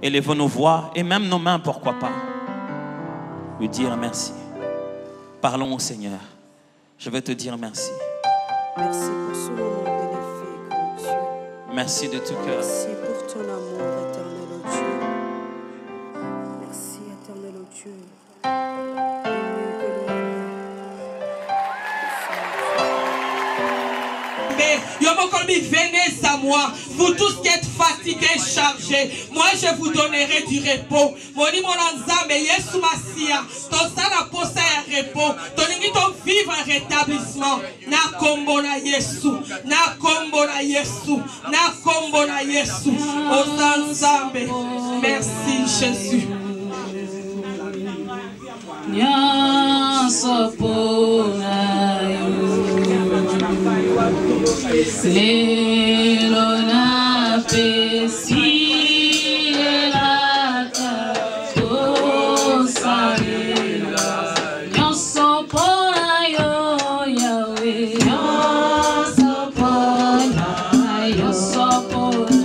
Élevons nos voix et même nos mains, pourquoi pas. Lui dire merci. Parlons au Seigneur. Je vais te dire merci. Merci pour ce moment bénéfique, oh Dieu. Merci de tout cœur. Merci pour ton amour éternel, oh Dieu. Merci éternel, oh Dieu. Venez à moi, vous tous qui êtes fatigués, chargés, moi je vous donnerai du repos. Moni mon anzambe, Yesu Masia, ton sana posa ya repos, ton ingi ton vivre un rétablissement. Na kombo na Yesu, na kombo na Yesu, na kombo na Yesu. Osanzambe, merci Jésus. Lelo na pesi la kakosa nyonso pona yo Yahweh nyonso pona yo nyonso pona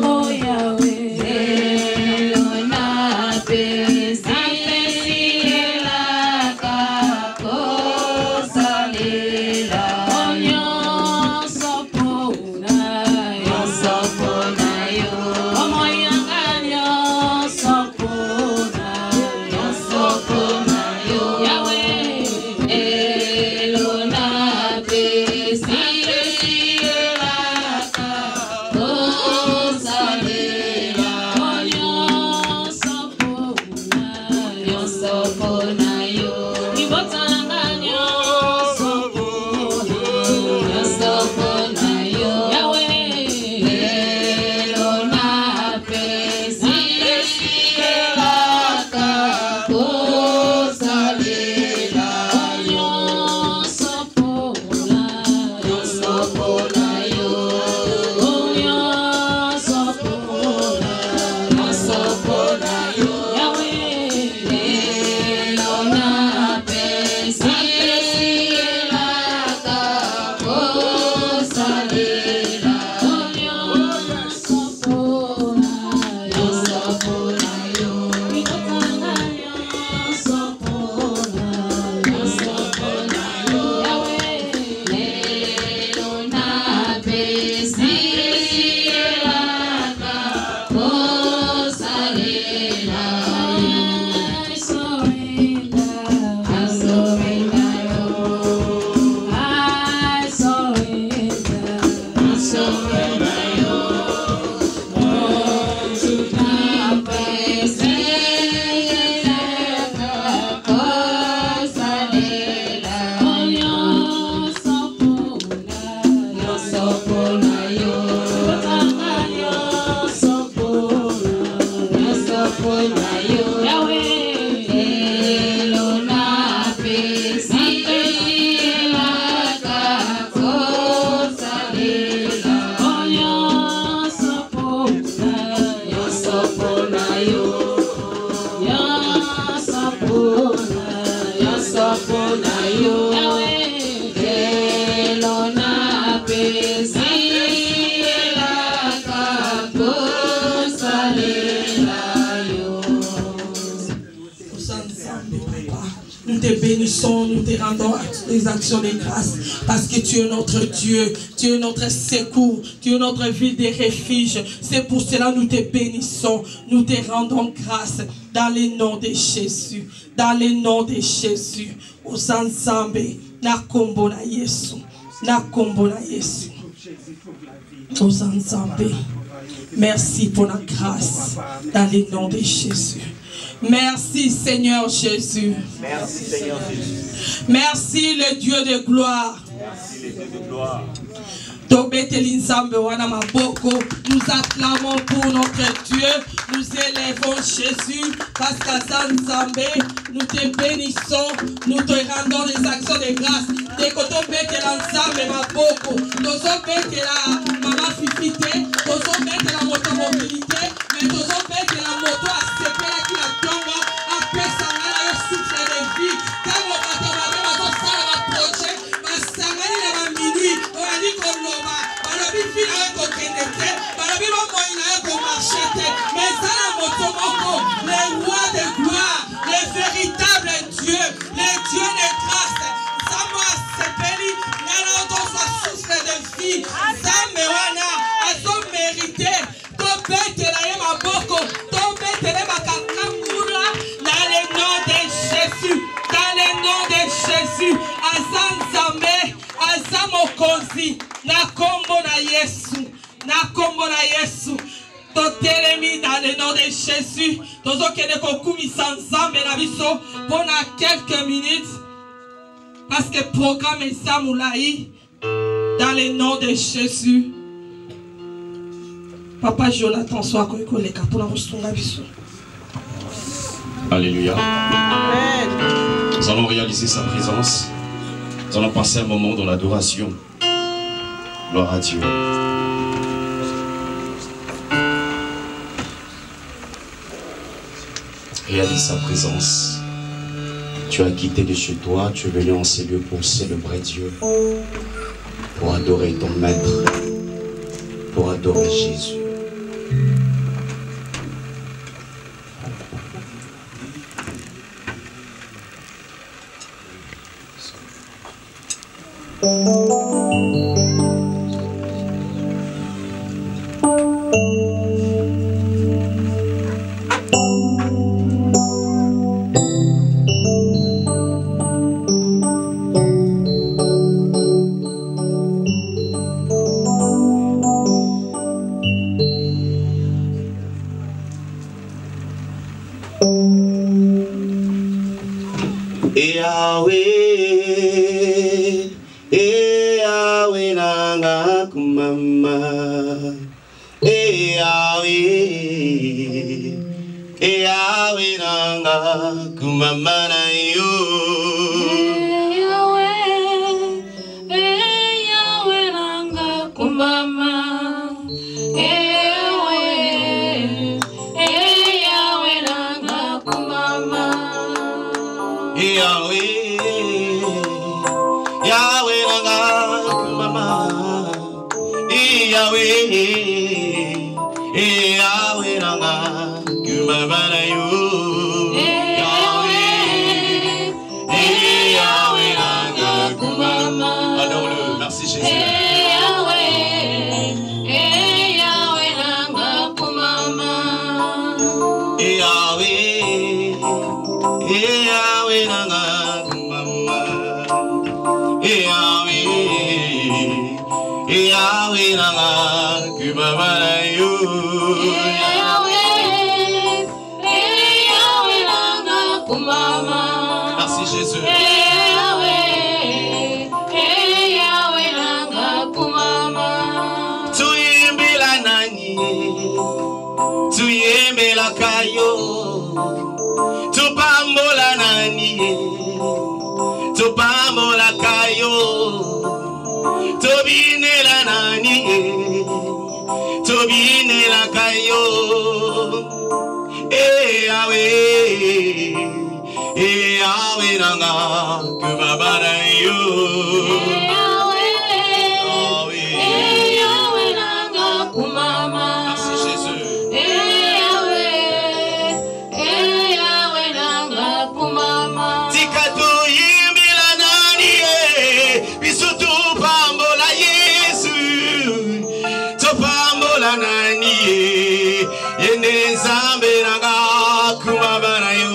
oh Yahweh lelo na pesi Nous te bénissons, nous te rendons les actions de grâce parce que tu es notre Dieu, tu es notre secours, tu es notre ville de refuge. C'est pour cela que nous te bénissons, nous te rendons grâce dans le nom de Jésus, dans le nom de Jésus. Aux ensemble, na kombo na Yesu, na kombo na Yesu. Aux ensemble, merci pour la grâce dans le nom de Jésus. Merci Seigneur Jésus. Merci Seigneur Jésus. Merci le Dieu de gloire. Merci le Dieu de gloire. Nous acclamons pour notre Dieu, nous élevons Jésus, parce qu'à Nzambe, nous te bénissons, nous te rendons les actions de grâce. Dès que tu bête l'ensemble, ma boko, nous sommes bête la maman fifité, nous sommes bête la motomobilité, mais nous sommes bête la moto à seper qui la tombe, après ça, on a le cycle de vie. Quand on va te projet, ma sangane la minuit. mingi nzambe wana azomérite tobetela ye maboko tobetela makakangula dans le nom de Jésus, dans le nom de Jésus. Aza nzambe aza mokonzi na kombo na Yesu, na kombo na Yesu. Totelemi dans le nom de Jésus. Tozokende kokumisa nzambe na biso pendant quelques minutes parce que programme eza mulai dans le nom de Jésus. Papa Jonathan soit koleka pour la kosunga biso. Alléluia. Nous allons réaliser sa présence. Nous allons passer un moment dans l'adoration. Gloire à Dieu. Réalise sa présence. Tu as quitté de chez toi, tu es venu en ces lieux pour célébrer Dieu, pour adorer ton Maître, pour adorer Jésus. Yahweh nanga kumama, Yahweh nanga kumama na yo. Yahweh nanga kumama, Yahweh nanga kumama. Yahweh nanga kumama, Yahweh nanga kumama na yo. Yahweh nanga kumama. Adore-le, merci Jésus. Yahweh nanga kumama. Yahweh nanga kumama. Yahweh nanga kumama na yo. Yahweh nanga kumama. Merci Jésus. Yahweh nanga kumama. Tuyimbila nani, tuyimbila kayo, tupambola nani, tupambola kayo, tobinela nani, tobinela kayo. Yahweh nanga kumama na yo. Yahweh nanga kumama. Merci Jésus. Yahweh nanga kumama. Tika tuyimbila nani, biso tupambola Yesu, tupambola nani, yende nzambe nanga kumama na yo.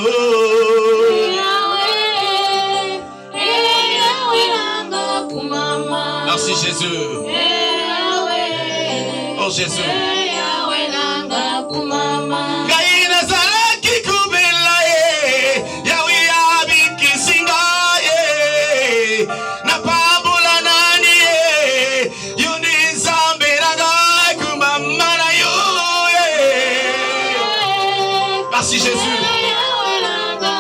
Yahweh nanga kumama. Merci Jésus. Oh Jésus. Yahweh nanga kumama. Ngai nazalaki kubela ye, Yawe abikisinga ye, napambola nani ye, yo ndi nzambe nanga kumama na yo ye. Merci Jésus.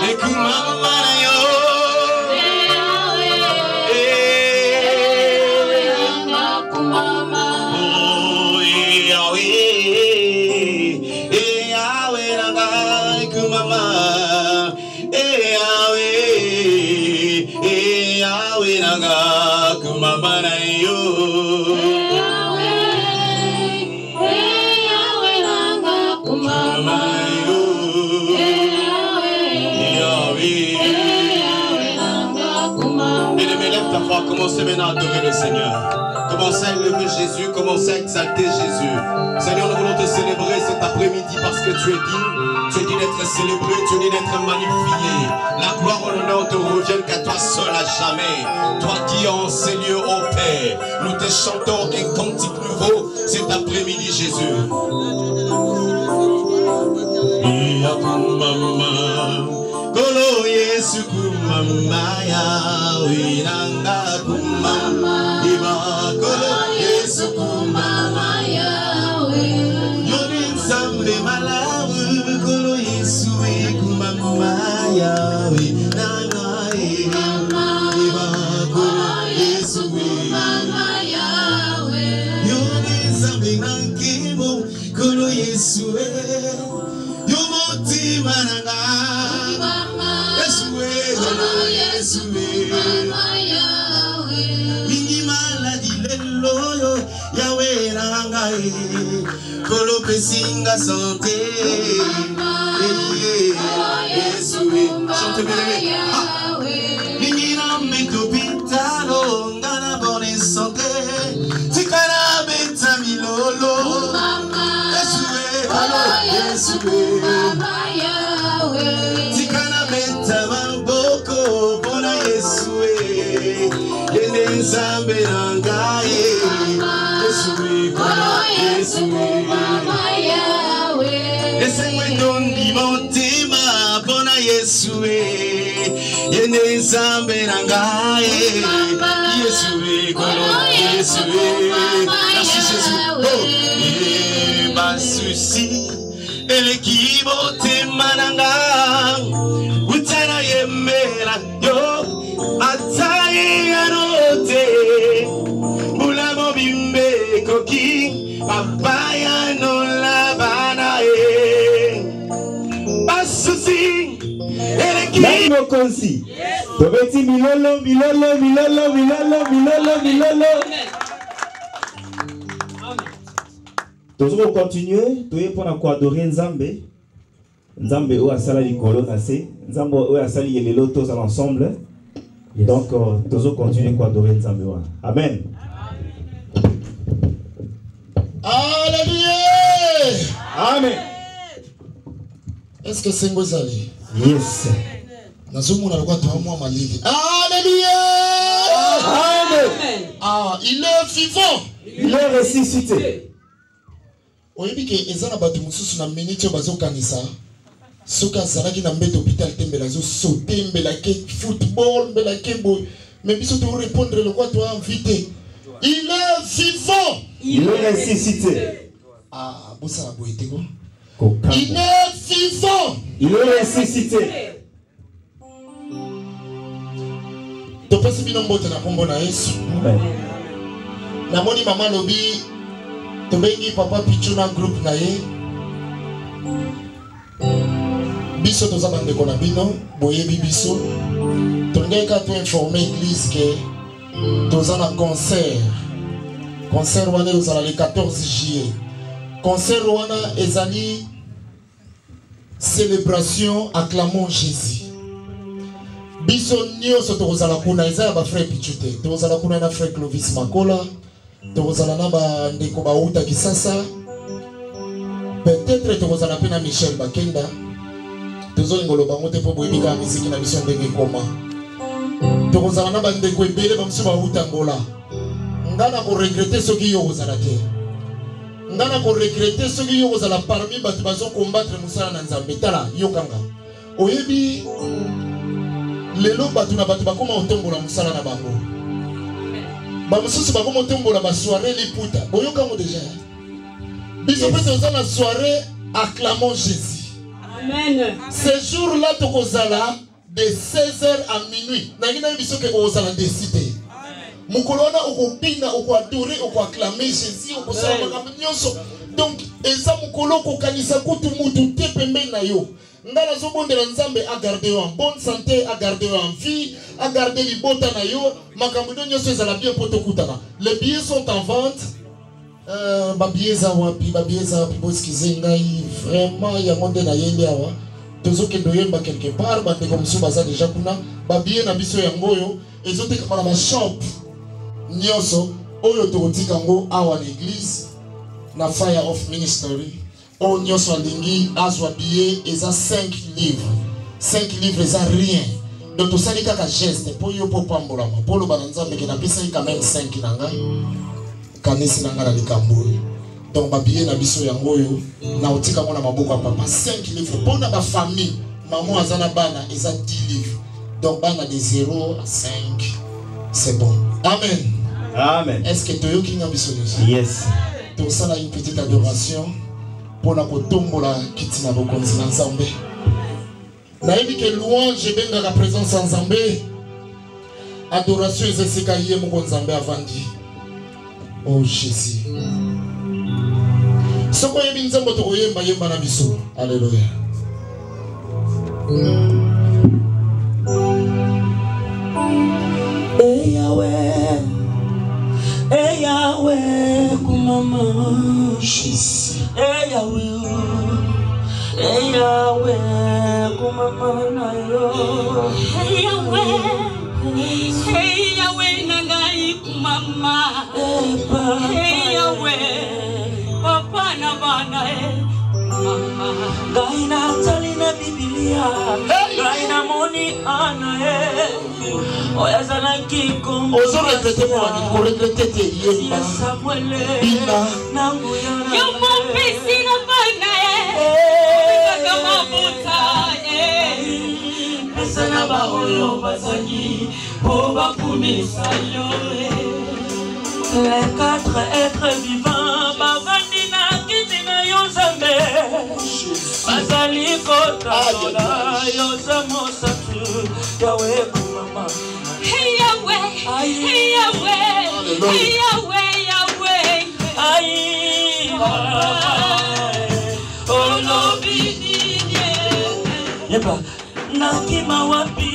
Et kumama na yo. Oh Yahweh, Yahweh nanga kumama, Yahweh nanga kumama na yo. Yahweh nanga kumama. Bien-aimé, lève ta voix, commencez maintenant à adorer le Seigneur. Commencez à élever Jésus, commencez à exalter Jésus. Seigneur, nous voulons te célébrer cet après-midi parce que tu es digne d'être célébré, tu es digne d'être magnifié. La gloire et l'honneur te reviennent qu'à toi seul à jamais. Toi qui es en ces lieux, ô Père, nous te chantons un cantique nouveau cet après-midi, Jésus. Kolo Yesu kumama ya winanga kumama iba kolo Yesu kumama ya yoni nzambe malamu kolo Yesu kumama ya winanga iba kolo Yesu kumama ya yoni nzambe nankimo kolo Yesu yomoti mananga mingi maladi lelo yawe nangai kolo pesinga santé Yesu chante bien mingi na metopitalo ngana bonne santé tikana beta milolo Yesu tikana beta maboko bona Yesu ene nzambe nangai Yesu esengwe tondi motima bona Yesu ene nzambe nangai Yesu merci Jésus pas souci elekibo temananga utana yemera yo ataye anote bulamo bimbe koki papaya no labana basusi elekibo konsi tobeti milolo Toujours continuer, tu es pour adorer Nzambe. Nzambe ou asala likolo nase, Nzambe ou asali yelelo tous ensemble. Donc toujours continuer pour adorer Nzambe. Amen. Alléluia. Amen. Est-ce que c'est Ngozali? Yes. Alléluia. Amen. Ah, il est vivant. Il est ressuscité. Oyebi ke ezana batu mususu na minute bazo kanisa soka zalaki na mbeto hôpital tembela zo sauter mbela ke football mbela ke boy mais biso to répondre le quoi toi invité il est vivant il est ressuscité ah bosa boyete ko il est vivant il est ressuscité to pesi bino mbote na kombo na Yesu amen na moni mama lobi Tobengi papa Pichuna groupe na ye biso toza bandeko na bino boyebi biso tongeka to informer église que toza na concert wana ezala le 14 juillet concert wana ezali célébration acclamons Jésus biso nyonso tokozala kuna eza ya ba frère Pichute tokozala kuna na frère Clovis Makola tokozala na ba ndeko ba uta kisasa peut-être tokozala pe na Michel Bakenda tozolingo bango te po boyebika miziki na biso ndenge koma tokozala na ba ndeko ebele ba mso ba uta ngola ngana ko regretter soki yo kozala te ngana ko regretter soki yo kozala parmi batu bazo combattre musala na Nzambe tala yo kanga oyebi lelo batu na batu bakoma otombola musala na bango bamususu bakoma otombola ba soirée liputa boyoka ngo déjà biso pe toza na soirée acclamons Jésus amen ce jour là tokozala de 16h à minuit nangina biso ke kozala décider mukolona okopina okoadorer okoacclamer Jésus okosala makambo nyonso donc eza mukolo kokanisa kutu mutu te pembeni na yo ngala zobondela Nzambe a garder yo en bonne santé a garder yo en vie a garder libota na yo makambo nyonso ezala bien poto kutana les billets sont en vente babillets za wapi boskize ngai vraiment yango nde na yende awa tozokende yemba quelque part bandeko mosusu baza déjà kuna babillets na biso yango oyo ezotekama na bashop nyonso oyo tokotika ngo awa l'église na fire of ministry o nyonso alingi azwa billet eza 5 livres 5 livres eza rien donc tosali kaka geste po yo po pambolama po loba na nzambe ke napesaki quand même 5 na ngai kanisi na ngai na likambo oyo donc babillet na biso yango oyo na otika ngo na maboko ya papa 5 livres mpo na bafamille maman aza na bana eza 10 livres donc bana de 0 à 5 c'est bon amen. Amen. Est-ce que tu as une ambition? Yes. Donc ça a une petite adoration pour la kotombola kitina bokonzi na Nzambe. Na yebi ke louange benga la présence en Nzambe. Adoration ezesika ye mo Nzambe avandi. Oh Jésus. Soko yebi Nzambe to koyemba yemba na biso. Alléluia. Hey Yahweh, hey Yahweh, kumama. Jésus. Hey Yahweh, hey Yahweh, kumama na yo. Hey Yahweh, nangai kumama. Hey Yahweh, papa na bana mama. Gai na tali na Biblia, gai na moni ana oya zana kiko. Ozo regrette moi, on regrette te yemba. Bina. Yo mo pesi na bana kama buta Sana ba oyo bazaki oba kumisa yo. Les 4 êtres vivants bavandi na kiti na yo Nzambe. Bazali kotakola yo zamosatu Yahweh kumama. Hey Yahweh, hey Yahweh, hey Yahweh, Yahweh. Aïe, oh no bidinye. Yeba, nakima wapi,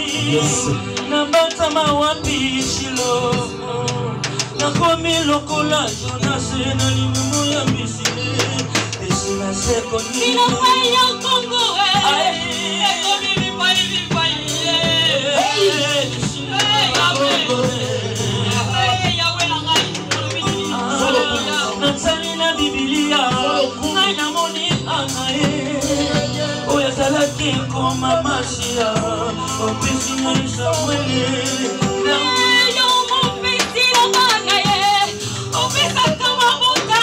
nabatama wapi shilo. Nakomi lokola Jonas na limumu ya misiri. Esina sekoni. Mina waya Kongo ekomi bipai. Natsali na Biblia, ngai na moni anaye. Oya salaki koma masia, opisi na Samuele. Yo mo pesi na bana opesa kama buta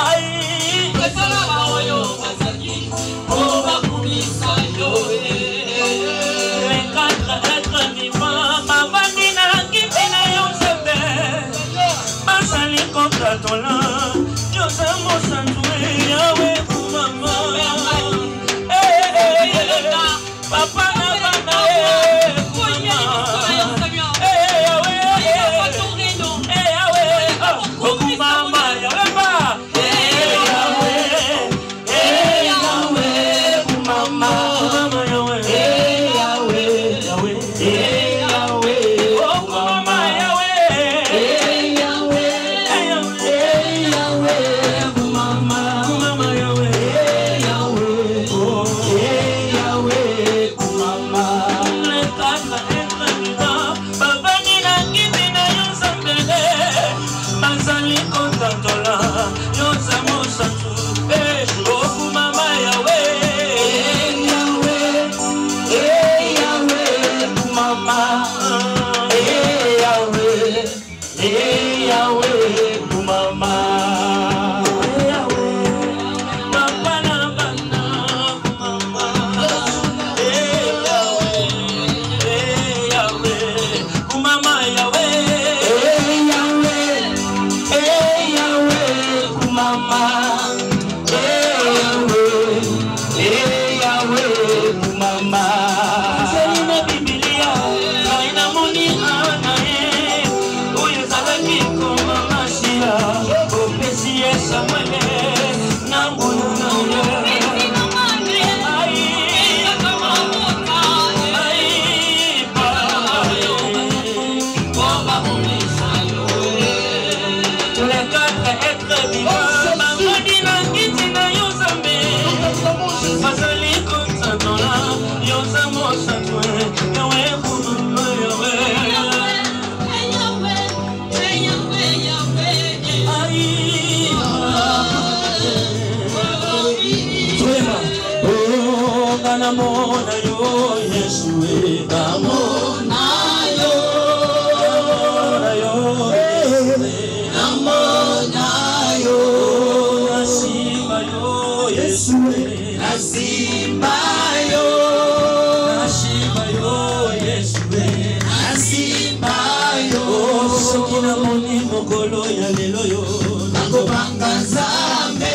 Ai, Kesala ba oyo bazaki oba kumisa yo. les 4 êtres vivants, bavandi na kiti na yo Nzambe. Basali kotakola, yo zamosantu Yahweh kumama. Papa na bana kumama. Kumama Yahweh ba. Yahweh kumama. Kumama Yahweh. Yahweh. Oh kumama Yahweh. Kumama Yahweh. Oh Yahweh kumama. Les 4 êtres vivants, bavandi na kiti na yo Nzambe. Bazali kotakola, yo zamosantu. Oh kumama Yahweh. Yahweh kumama. Yahweh kumama. Papa na bana kumama. Yahweh kumama Yahweh. Yahweh kumama. Yahweh kumama. Sali na Biblia, ngai na moni anaye. Oyo zalaki komama. nasimba yo Yeshua nasimba yo soki namoni mokolo ya lelo yo nakobanga Nzambe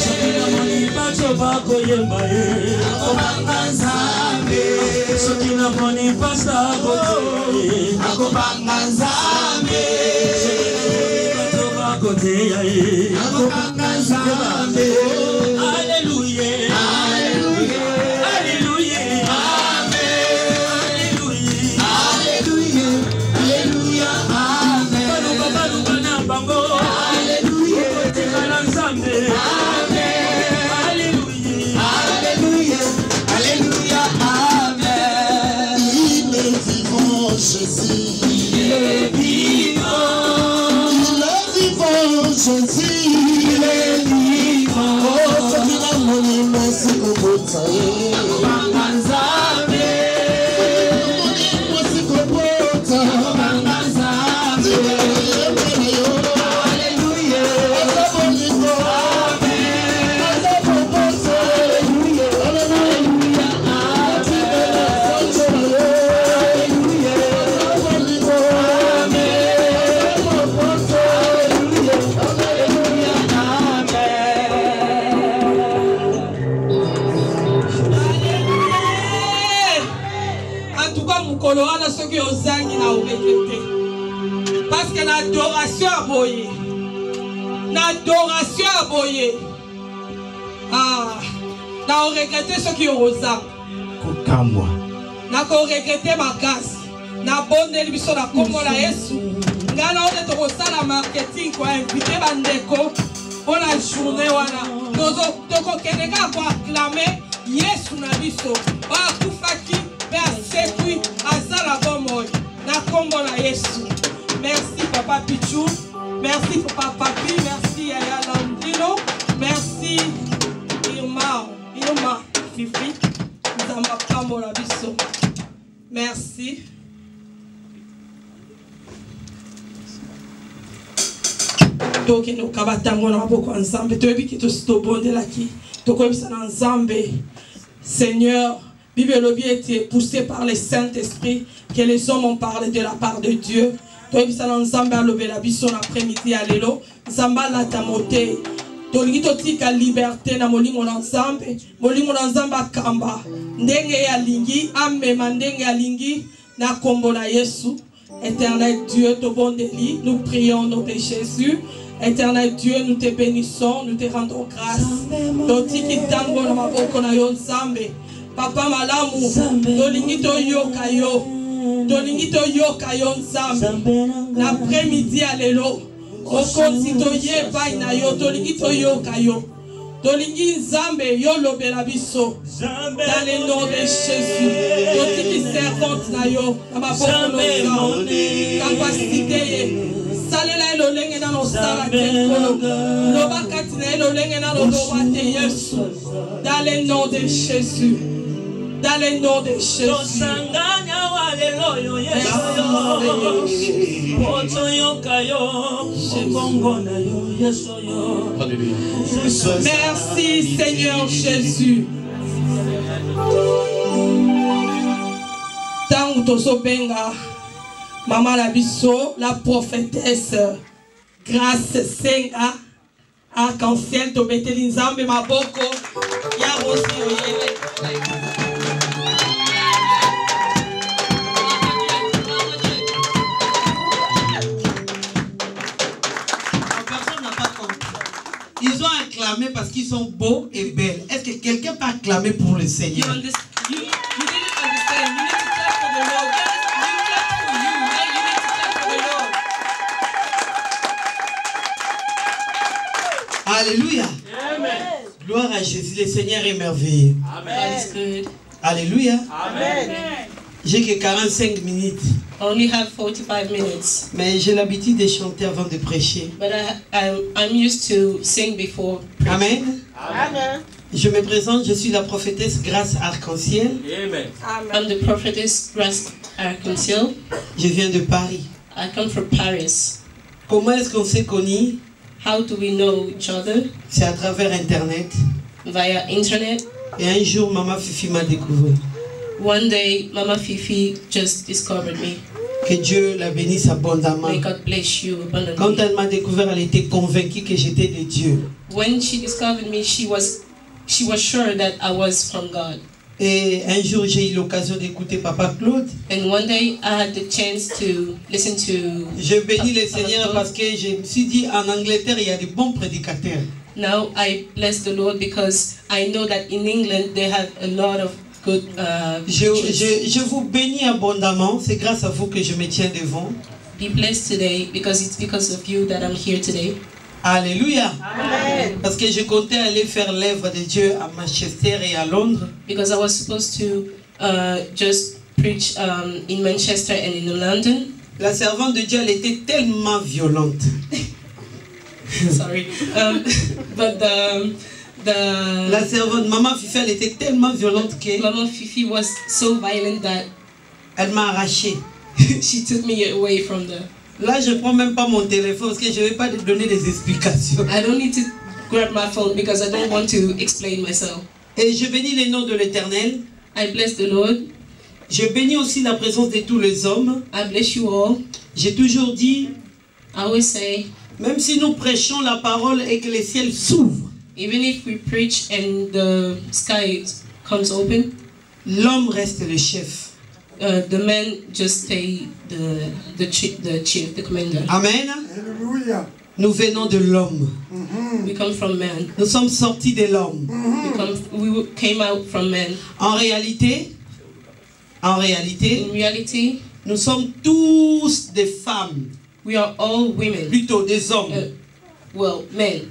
soki namoni bato bakoyemba ye nakobanga Nzambe soki namoni pasta kote nakobanga Nzambe bato bakoteya ye nakobanga Nzambe. Alléluia Alléluia Alléluia Amen Alléluia Alléluia Amen baluka baluka na bango Alléluia tekala Nzambe Amen Alléluia Alléluia Alléluia Amen. Il est vivant Jésus, il est vivant, il est vivant Jésus, il est vivant. Oh, c'est une harmonie, mais c'est comme ça. Parce que l'adoration a boyé. L'adoration a boyé. Ah, n'a regretté ce qui est aux âmes. N'a regretté ma casse. N'a bonne émission la Congo la Yesu. N'a on est au la marketing quoi invité bandeko pour la journée wana. Nous avons quelqu'un pour acclamer Yesu na biso. Wa kufaki be asekui azala bomoy. Na Congo la Yesu. Merci Papa Pichou. Merci Papa Papi. Merci Yaya Landino. Merci Irma Fifi. Zamba Pamo la biso. Merci. Donc nous kabatango na boko ensemble. Tu es qui te stobonde là qui. Tu connais ça ensemble. Seigneur, Bible lobby était poussé par le Saint-Esprit que les hommes ont parlé de la part de Dieu. Tu es ça ensemble à lever la bison après-midi à l'élo. Zamba la tamote. Tu tika liberté na molingo ensemble. Molingo ensemble kamba. Ndenge ya lingi amema ndenge ya lingi na kombo na Yesu. Éternel Dieu, te bon délit, nous prions au nom de Jésus. Éternel Dieu, nous te bénissons, nous te rendons grâce. Totiki tango na maboko na yo nzambe. Papa malamu, tolingi to yoka yo. Tolingi to yoka yo nzambe. L'après-midi à l'élo. Okonsi to ye pai na yo, tolingi to yoka yo. Tolingi nzambe yo lobela biso. Dans le nom de Jésus. Totiki servante na yo. Na maboko no nzambe. Capacité ye. Salela elolenge na nosala tekolo. Loba katina elolenge na loba te Yesu. Dans le nom de Jésus. Dans le nom de Jésus. Merci Seigneur Jésus. Tangu toso benga Maman Labisso, la prophétesse Grâce Senga, arc-en-ciel, Tobeteli Nzambe Maboko, Yarosi Oyele. Personne n'a pas compris. Ils ont acclamé parce qu'ils sont beaux et belles. Est-ce que quelqu'un peut acclamer pour le Seigneur? You didn't understand. You need to clap for the Lord. Alléluia. Amen. Gloire à Jésus. Le Seigneur est merveilleux. Amen. Alléluia. Amen. J'ai que 45 minutes. Only have 45 minutes. Mais j'ai l'habitude de chanter avant de prêcher. But I'm used to sing before. Amen. Amen. Je me présente, je suis la prophétesse Grâce Arc-en-Ciel. Amen. I'm the prophetess Grâce Arc-en-Ciel. Je viens de Paris. I come from Paris. Comment est-ce qu'on s'est connus? How do we know each other? C'est à travers Internet. Via internet. Et un jour, Maman Fifi m'a découvert. One day, Mama Fifi just discovered me. Que Dieu la bénisse abondamment. May God bless you abundantly. Quand elle m'a découvert, elle était convaincue que j'étais de Dieu. When she discovered me, she was sure that I was from God. Et un jour, j'ai eu l'occasion d'écouter Papa Claude. And one day, I had the chance to listen to. Je bénis le Seigneur parce que je me suis dit, en Angleterre, il y a de bons prédicateurs. Now I bless the Lord because I know that in England they have a lot of good. Je vous bénis abondamment. C'est grâce à vous que je me tiens devant. Be blessed today because it's because of you that I'm here today. Alléluia. Amen. Parce que je comptais aller faire l'œuvre de Dieu à Manchester et à Londres. Because I was supposed to just preach in Manchester and in London. La servante de Dieu, elle était tellement violente. Sorry, but la servante Maman Fifi, elle était tellement violente que Maman Fifi was so violent that elle m'a arraché. She took me away from the. Là, je prends même pas mon téléphone parce que je vais pas te donner des explications. I don't need to grab my phone because I don't want to explain myself. Et je bénis le nom de l'Éternel. I bless the Lord. Je bénis aussi la présence de tous les hommes. I bless you all. J'ai toujours dit, I always say, même si nous prêchons la parole et que les ciels s'ouvrent, even if we preach and the sky comes open, l'homme reste le chef. The man just stay the chief, the commander. Amen. Alléluia. Nous venons de l'homme. We come from man. Nous sommes sortis de l'homme. We came out from man. En réalité, in reality, nous sommes tous des femmes. We are all women. Plutôt des hommes. Well, men.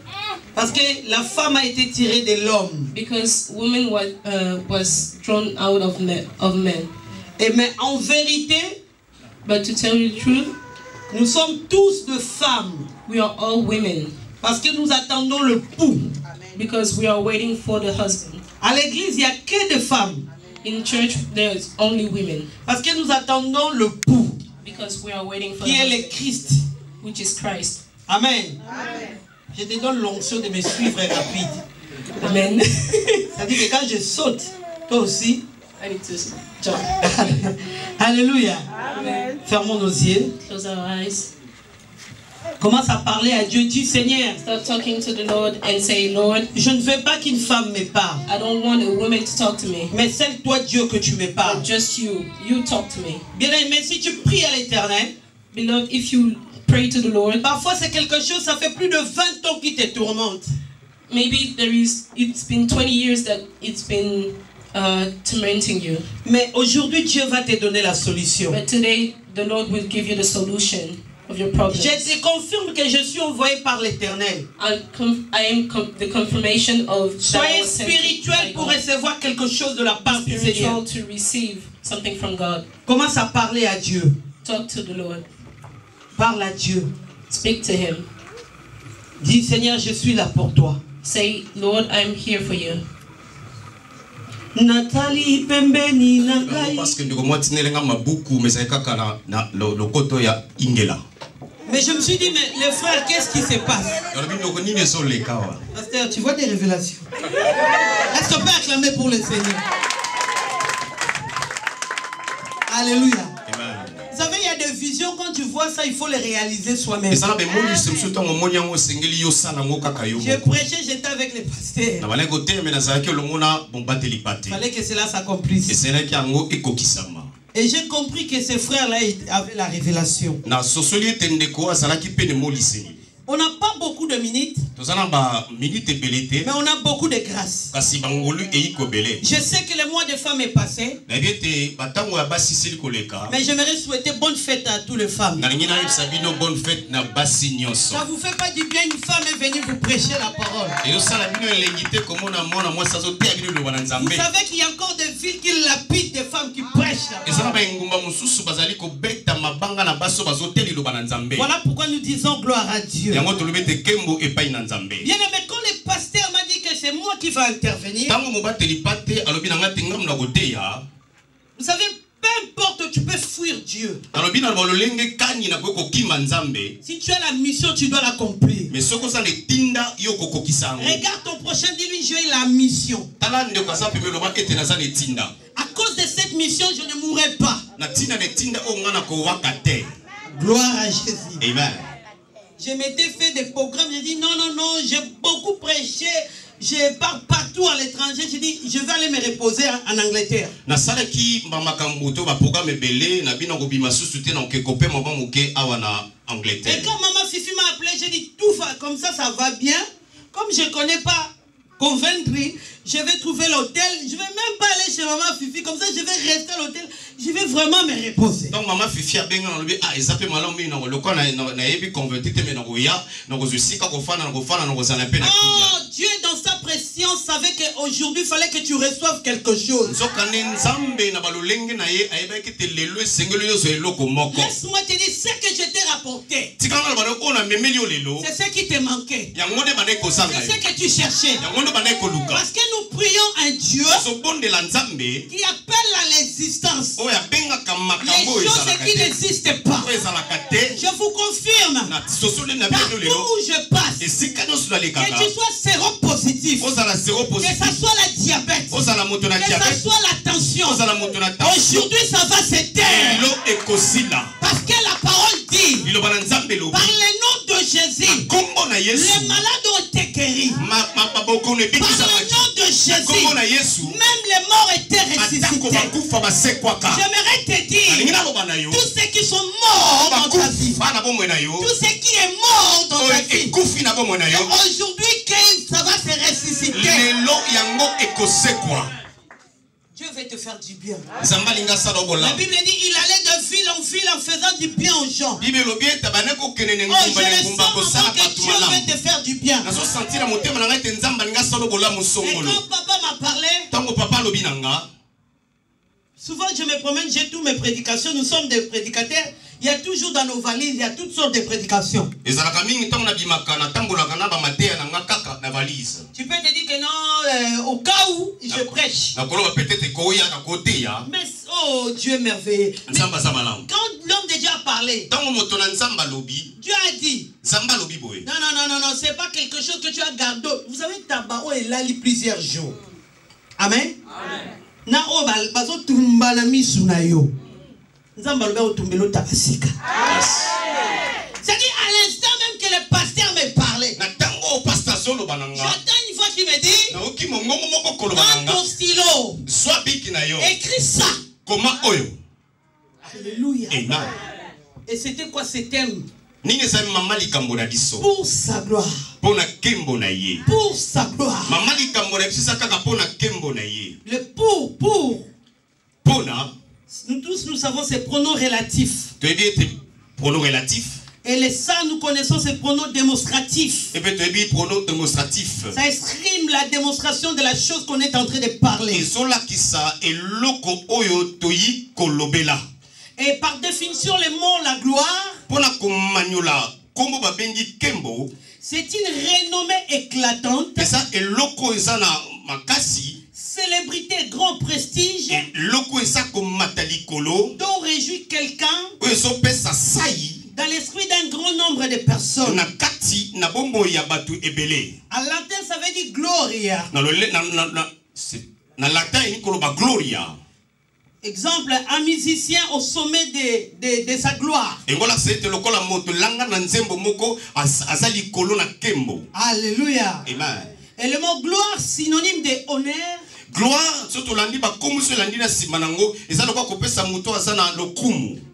Parce que la femme a été tirée de l'homme. Because woman was thrown out of men. Et mais en vérité, but to tell you the truth, nous sommes tous des femmes. We are all women. Parce que nous attendons le pou. Because we are waiting for the husband. À l'église, il n'y a que des femmes. In church, there's only women. Parce que nous attendons le pou. Because we are waiting for qui the est husband, le Christ. Which is Christ. Amen. Amen. Je te donne l'onction de me suivre rapide. Amen. C'est-à-dire que quand je saute, toi aussi. I need to jump. Alléluia. Amen. Fermons nos yeux. Close our eyes. Commence à parler à Dieu. Dis Seigneur. Start talking to the Lord and say, Lord, je ne veux pas qu'une femme me parle. I don't want a woman to talk to me. Mais c'est toi Dieu que tu me parles. But just you. You talk to me. Bien aimé, si tu pries à l'Éternel, beloved, if you pray to the Lord, parfois c'est quelque chose, ça fait plus de 20 ans qui te tourmente. Maybe it's been 20 years that it's been tormenting you. Mais aujourd'hui, Dieu va te donner la solution. But today, the Lord will give you the solution of your problem. Je te confirme que je suis envoyé par l'Éternel. I am the confirmation of. Soyez spirituel pour recevoir quelque chose de la part du Seigneur. To receive something from God. Commence à parler à Dieu. Talk to the Lord. Parle à Dieu. Speak to Him. Dis Seigneur, je suis là pour toi. Say, Lord, I'm here for you. Nathalie pembeni nangai. Parce que ndiko mwatinelanga mabuku mesaka na lokoto ya ingela. Mais je me suis dit, mais les frères, qu'est-ce qui se passe? Pasteur, tu vois des révélations. Est-ce qu'on peut acclamer pour le Seigneur? Alléluia. Vous savez, il y a des visions, quand tu vois ça, il faut les réaliser soi-même. J'ai prêché, j'étais avec les pasteurs. Il fallait que cela s'accomplisse. Et j'ai compris que ces frères-là avaient la révélation. On n'a pas beaucoup de minutes, mais on a beaucoup de grâce. Je sais que le mois de femmes est passé, mais j'aimerais souhaiter bonne fête à toutes les femmes. Ça ne vous fait pas du bien, une femme est venue vous prêcher la parole. Vous savez qu'il y a encore des villes qui lapident des femmes qui prêchent la parole. Voilà pourquoi nous disons gloire à Dieu. Bien aimé, quand le pasteur m'a dit que c'est moi qui vais intervenir, vous savez, peu importe, tu peux fuir Dieu. Si tu as la mission, tu dois l'accomplir. Regarde ton prochain, dis-lui, j'ai la mission. À cause de cette mission, je ne mourrai pas. Gloire à Jésus. Amen. Je m'étais fait des programmes, j'ai dit non, j'ai beaucoup prêché. Je pars partout à l'étranger. J'ai dit, je vais aller me reposer en Angleterre. Et quand maman Fifi m'a appelé, j'ai dit, tout va comme ça va bien. Comme je ne connais pas Coventry, je vais trouver l'hôtel. Je ne vais même pas aller chez maman Fifi. Comme ça, je vais rester à l'hôtel. Je vais vraiment me reposer. Donc maman Fifi a bien dit, ah, ils appellent maman Fifi, oh, Dieu dans sa préscience savait qu'aujourd'hui il fallait que tu reçoives quelque chose. Laisse-moi te dire ce que je t'ai rapporté. C'est ce qui te manquait. C'est ce que tu cherchais. Parce que nous prions un Dieu qui appelle à l'existence les choses qui n'existent pas. Je vous confirme, partout où je passe, que tu sois séropositif, que ça soit la diabète, que ça soit la tension, aujourd'hui ça va s'éteindre. Parce que la parole dit, par le nom de Jésus, les malades ont été guéris. Par le nom de Jésus, même les morts étaient ressuscités. J'aimerais te dire, tous ceux qui sont morts dans ta vie, tout ce qui est mort dans ta vie, aujourd'hui que ça va se ressusciter. Dieu veut te faire du bien. La Bible dit il allait de ville en ville en faisant du bien aux gens. Je le sens que Dieu veut te faire du bien. Et quand papa m'a parlé, souvent je me promène, j'ai toutes mes prédications, nous sommes des prédicateurs. Il y a toujours dans nos valises, il y a toutes sortes de prédications. Tu peux te dire que non, au cas où je prêche. Mais oh Dieu merveilleux. Mais quand l'homme de Dieu a parlé, Dieu a dit, non, c'est pas quelque chose que tu as gardé. Vous savez, Tabao est là plusieurs jours. Amen. C'est-à-dire à l'instant même que le pasteur me parlait, j'attends une fois qu'il me dit, prends ton stylo, écris ça. Alléluia. Et c'était quoi ce thème? Pour sa gloire. Pour sa gloire. Le pour. Nous tous, nous savons ces pronoms relatifs. Et les ça, nous connaissons ces pronoms démonstratifs. Ça exprime la démonstration de la chose qu'on est en train de parler. Et par définition, le mot la gloire, c'est une renommée éclatante, célébrité, grand prestige, dont réjouit quelqu'un dans l'esprit d'un grand nombre de personnes. En latin, ça veut dire gloria. Exemple, un musicien au sommet de sa gloire. Alléluia. Amen. Et le mot gloire, synonyme de honneur. Gloire,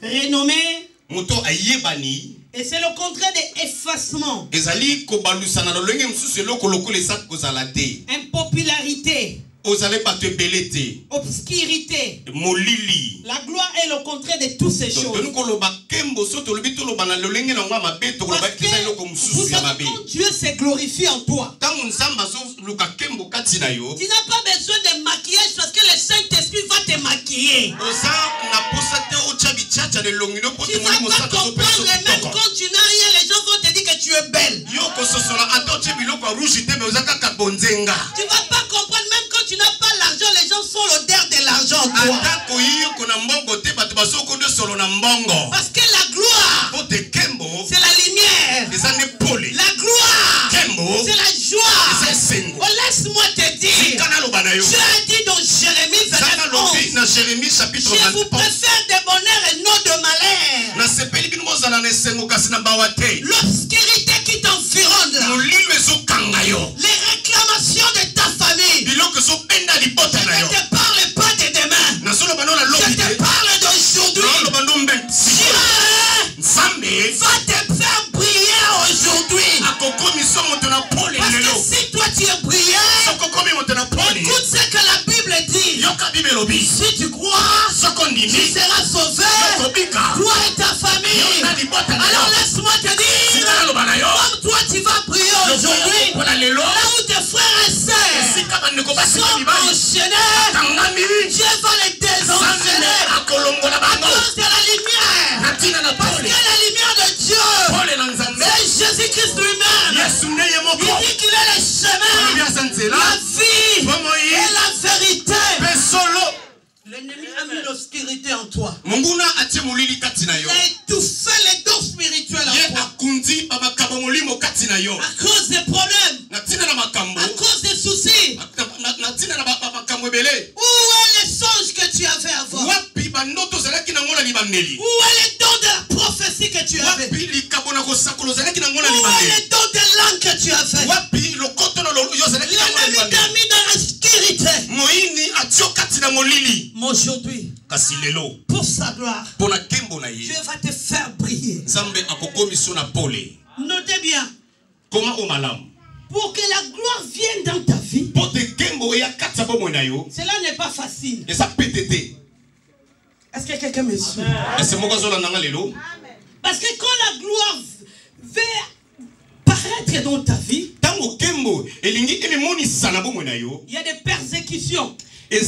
renommé. Et c'est le contraire d'effacement. Impopularité. Obscurité. La gloire est le contraire de toutes ces choses. Parce que vous savez, quand Dieu se glorifie en toi, tu n'as pas besoin de maquillage parce que le Saint-Esprit va te maquiller. Tu vas pas comprendre même quand tu n'as rien, les gens vont te dire que tu es belle. Tu vas pas comprendre même quand tu n'as pas l'argent, les gens sont l'odeur de l'argent en toi. Parce que la gloire, c'est la lumière. La gloire, c'est la joie. Oh, laisse-moi te dire, tu as dit dans Jérémie 21, je vous préfère des bonheurs et non de malheur. L'obscurité qui t'environne, les réclamations de ta famille, je ne te parle pas de demain, je te parle d'aujourd'hui. Dieu va te faire briller aujourd'hui. Parce que si toi tu es brillant, écoute ce que la Bible dit. Si tu crois, tu seras sauvé, toi et ta famille. Alors laisse-moi te dire, comme toi tu vas briller aujourd'hui, là où tes frères et sœurs sont enchaînés, Dieu va les désenchaîner à cause de la lumière. Parce que la lumière de Dieu, c'est Jésus-Christ lui-même. Il dit qu'il est le chemin, la vie et la vérité. L'ennemi a mis l'obscurité en toi. Il a étouffé les dons spirituels en toi. À cause des problèmes, à cause des soucis. Où est le songe que tu avais avant? Où est le don de la prophétie que tu avais? Où est le don de langue que tu avais? L'ennemi t'a mis dans l'obscurité. Mais aujourd'hui, pour sa gloire, Dieu va te faire briller. Notez bien, pour que la gloire vienne dans ta vie, cela n'est pas facile. Est-ce que quelqu'un me suit? Parce que quand la gloire veut paraître dans ta vie, il y a des persécutions. Il y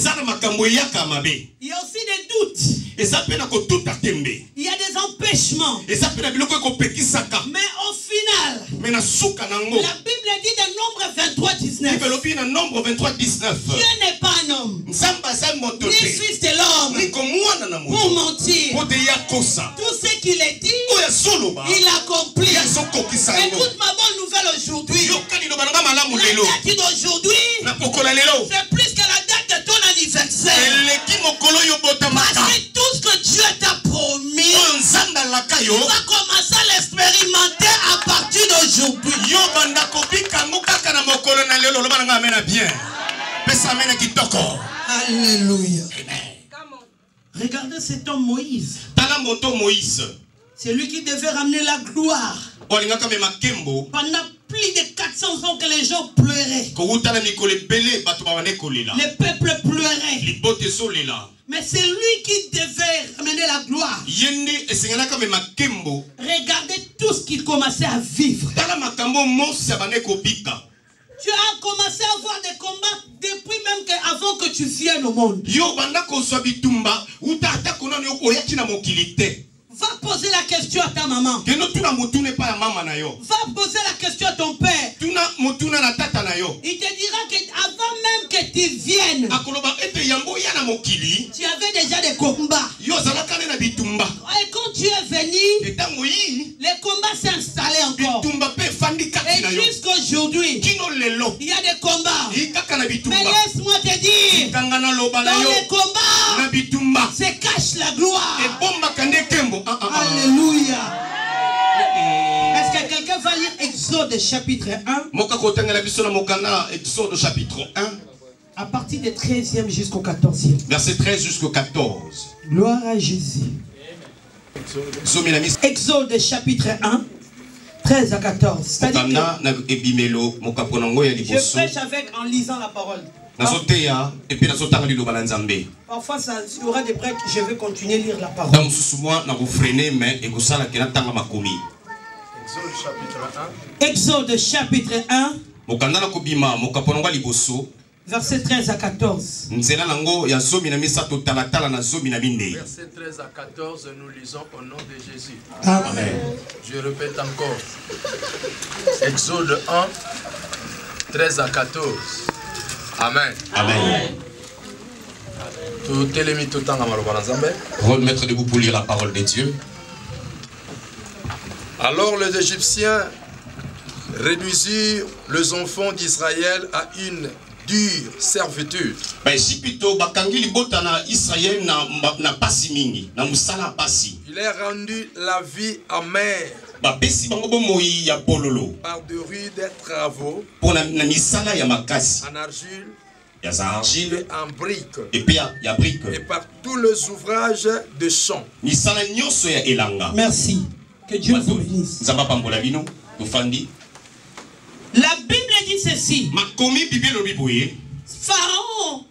a aussi des doutes. Il y a des empêchements. Mais au final, la Bible dit dans Nombre 23:19, Dieu n'est pas un homme, ni fils de l'homme, pour mentir. Tout ce qu'il a dit, il accomplit. Écoute ma bonne nouvelle aujourd'hui. La date d'aujourd'hui, c'est plus que la date de ton anniversaire. Parce que tout ce que Dieu t'a promis, tu vas commencer à l'expérimenter à partir d'aujourd'hui. Alléluia. Regardez cet homme Moïse. C'est lui qui devait ramener la gloire. Pendant plus de 400 ans que les gens pleuraient. Le peuple pleurait. Mais c'est lui qui devait ramener la gloire. Regardez tout ce qu'il commençait à vivre. Tu as commencé à avoir des combats depuis même avant que tu viennes au monde. Va poser la question à ta maman. Va poser la question à ton père. Il te dira qu'avant même que tu viennes, tu avais déjà des combats. Et quand tu es venu, les combats s'est installé encore. Et jusqu'aujourd'hui, il y a des combats. Mais laisse-moi te dire, dans les combats se cache la gloire. Alléluia. Est-ce que quelqu'un va lire Exode chapitre 1? Exode chapitre 1. À partir du 13e jusqu'au 14e. Verset 13 jusqu'au 14. Gloire à Jésus. Exode chapitre 1. 13 à 14. C'est-à-dire que je prêche en lisant la parole. Parfois, il y aura des breaks, je vais continuer à lire la parole. Exode chapitre 1. Verset 13 à 14. Verset 13 à 14, nous lisons au nom de Jésus. Amen. Je répète encore. Exode 1, 13 à 14. Amen. Amen. Remettre debout pour lire la parole de Dieu. Alors les Égyptiens réduisirent les enfants d'Israël à une dure servitude. Il est rendu la vie amère par de rudes travaux en argile et en briques et par tous les ouvrages de champ. Merci. Que Dieu vous bénisse. La Bible dit ceci. Pharaon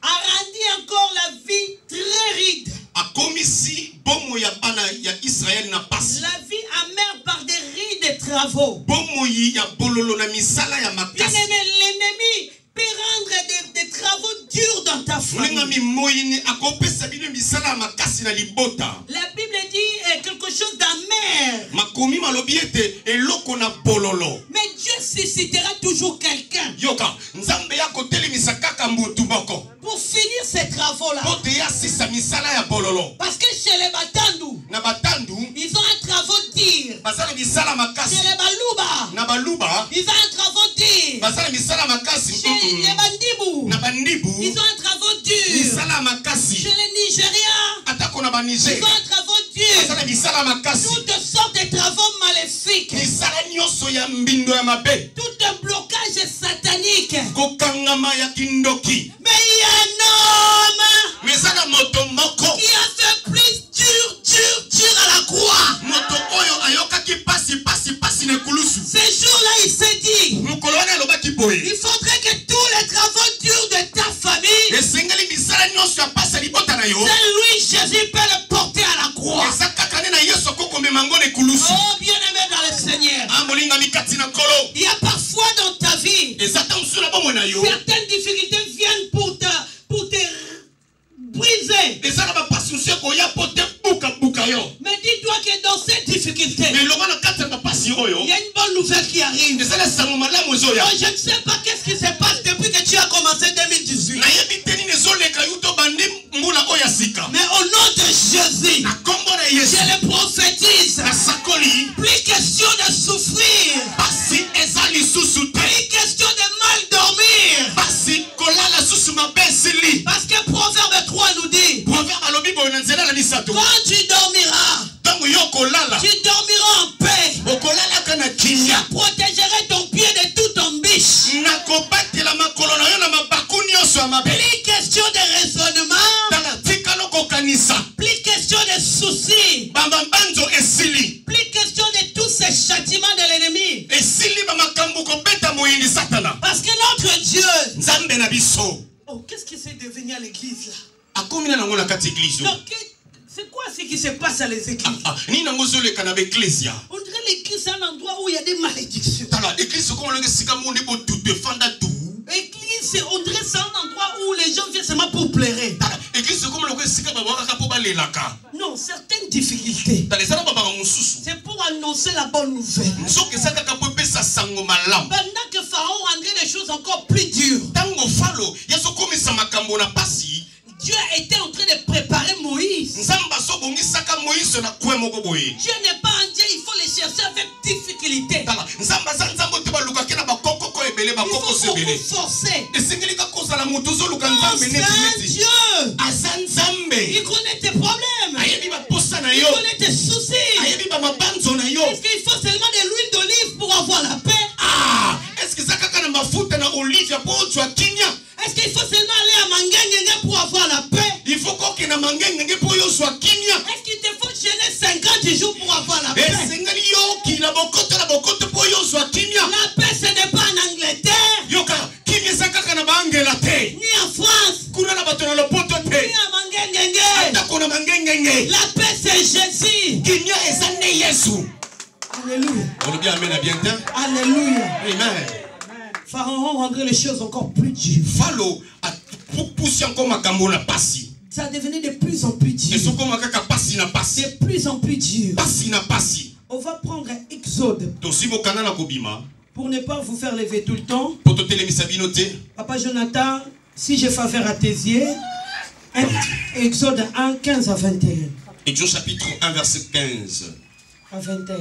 a rendu encore la vie très ride. La vie amère par des rides travaux. Bien-aimé, l'ennemi peut rendre des travaux durs dans ta famille. La Bible dit quelque chose d'amer. Mais Dieu suscitera toujours quelqu'un pour finir ces travaux-là. Parce que chez les Batandou, ils ont un travaux dur. Chez les Baluba, ils ont un travaux dur. Chez les Bandibou, ils ont un travaux dur. Chez les Nigériens, ils ont un travaux dur. Toutes sortes de travaux maléfiques. Tout un blocage satanique. Mais il y a un homme qui a fait plus dur à la croix. Ce jour-là, il s'est dit, il faudrait que tous les travaux durs de ta famille, c'est lui, Jésus, peut le porter à la croix. Oh, bien-aimé dans le Seigneur, il y a parfois dans ta vie, certaines difficultés viennent pour te briser. Mais dis-toi que dans cette difficulté, il y a une bonne nouvelle qui arrive. Oh, je ne sais pas qu'est-ce qui se passe depuis que tu as commencé 2018. Mais au nom de Jésus, je le prophétise. Plus question de souffrir. Plus question de mal dormir. Parce que Proverbe 3 nous dit, quand tu dormiras, tu dormiras en paix. Je protégerai ton pied de toute embûche. Plus question de raisonnement. Plus question de soucis. Plus question de tous ces châtiments de l'ennemi. Parce que notre Dieu. Oh, qu'est-ce qui s'est devenu à l'église là? C'est quoi ce qui se passe à les églises? On dirait l'église c'est un endroit où il y a des malédictions. L'église, on dirait c'est un endroit où les gens viennent seulement pour pleurer. Non, certaines difficultés, c'est pour annoncer la bonne nouvelle. Pendant que Pharaon rendrait les choses encore plus dures, Dieu était en train de préparer Moïse. Dieu n'est pas un Dieu, il faut les chercher avec difficulté. Il faut beaucoup forcer. C'est un Dieu. Il connaît tes problèmes. Il connaît tes soucis. Est-ce qu'il faut seulement de l'huile d'olive pour avoir la paix? Est-ce qu'il faut seulement aller à Mangengenge pour avoir la paix? Est-ce qu'il te faut gêner 50 jours pour avoir la paix? La paix, ce n'est pas en Angleterre, ni en France, ni à Mangengenge. La paix, c'est Jésus. Alléluia. Alléluia. Amen. Pharaon rendrait les choses encore plus dures. Ça devenait de plus en plus dur. De plus en plus dur. On va prendre Exode. Pour ne pas vous faire lever tout le temps. Papa Jonathan, Si je fais affaire à tes yeux, Exode 1, 15 à 21. Exode chapitre 1, verset 15 à 21.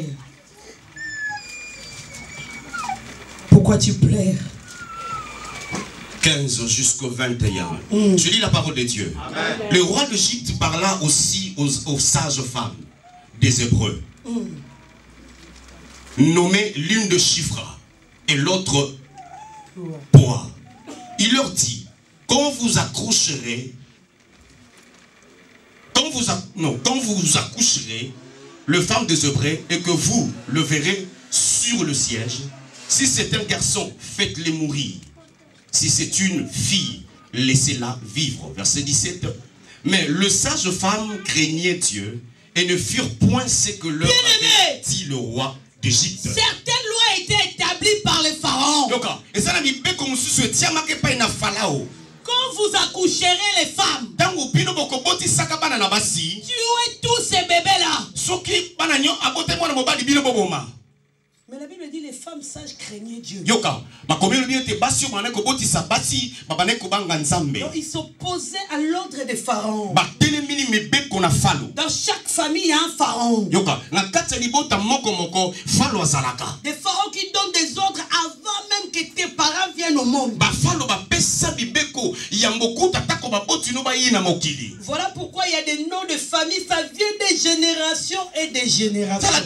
Pourquoi tu pleures? 15 jusqu'au 21. Je lis la parole de Dieu. Amen. Le roi d'Égypte parla aussi aux sages femmes des Hébreux, nommées l'une de Shifra et l'autre Poa. Il leur dit, quand vous accoucherez, le femme des Hébreux, et que vous le verrez sur le siège, si c'est un garçon, faites-le mourir. Si c'est une fille, laissez-la vivre. Verset 17. Mais le sage femme craignait Dieu et ne firent point ce que leur avait dit le roi d'Égypte. Certaines lois étaient établies par les pharaons. Quand vous accoucherez les femmes, tuez tous ces bébés-là. Mais la Bible dit les femmes sages craignaient Dieu. Donc ils s'opposaient à l'ordre des pharaons. Dans chaque famille, il y a un pharaon. Des pharaons qui donnent des ordres avant même que tes parents viennent au monde. Voilà pourquoi il y a des noms de famille, ça vient des générations et des générations. Ça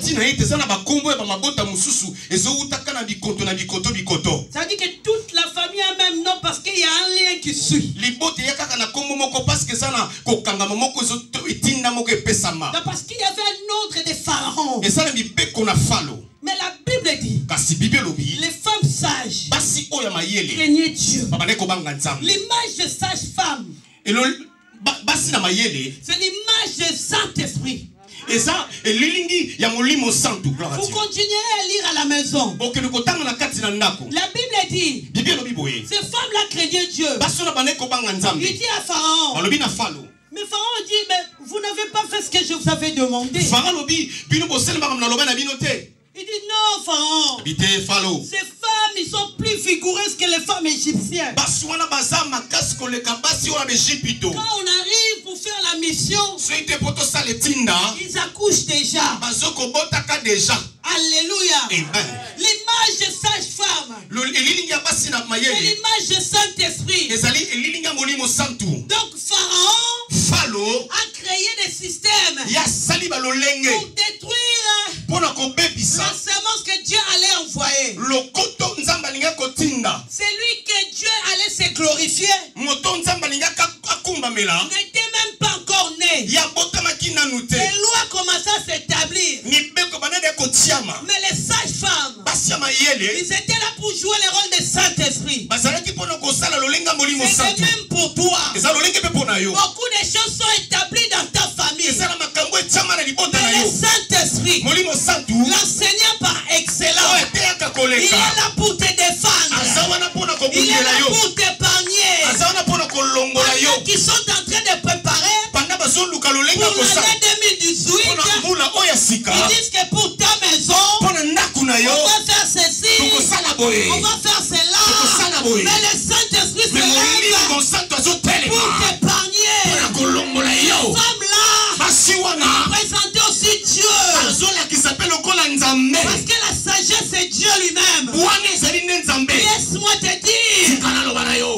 veut dire que toute la famille a un même nom parce qu'il y a un lien qui suit. Parce qu'il y avait un ordre de pharaons. Mais la Bible dit, les femmes sages craignaient Dieu. L'image de sage femme, c'est l'image du Saint-Esprit. Vous continuerez à lire à la maison. La Bible dit, ces femmes-là craignaient Dieu. Il dit à Pharaon, mais Pharaon dit, mais vous n'avez pas fait ce que je vous avais demandé. Il dit non, Pharaon. Ces femmes, ils sont plus vigoureuses que les femmes égyptiennes. Quand on arrive pour faire la mission, ils accouchent déjà. Alléluia. L'image de sage-femme, l'image de Saint-Esprit. Donc Pharaon a créé des systèmes pour détruire la semence que Dieu allait envoyer. C'est lui que Dieu allait se glorifier. N'était même pas encore né. Les lois commençaient à s'établir. Mais les sages-femmes, ils étaient là pour jouer le rôle de Saint-Esprit. C'est même pour toi. Beaucoup de choses sont établies dans ta famille. Mais le Saint-Esprit, l'enseignant par excellence, il est là pour te défendre. Il est là pour t'épargner. Ceux qui sont en train de préparer pour l'année 2018, ils disent que pour ta maison, on va faire ceci, on va faire cela. Mais le Saint-Esprit se lève pour t'épargner. Ces femmes-là présenter aussi Dieu. Parce que la sagesse c'est Dieu lui-même. Laisse-moi te dire,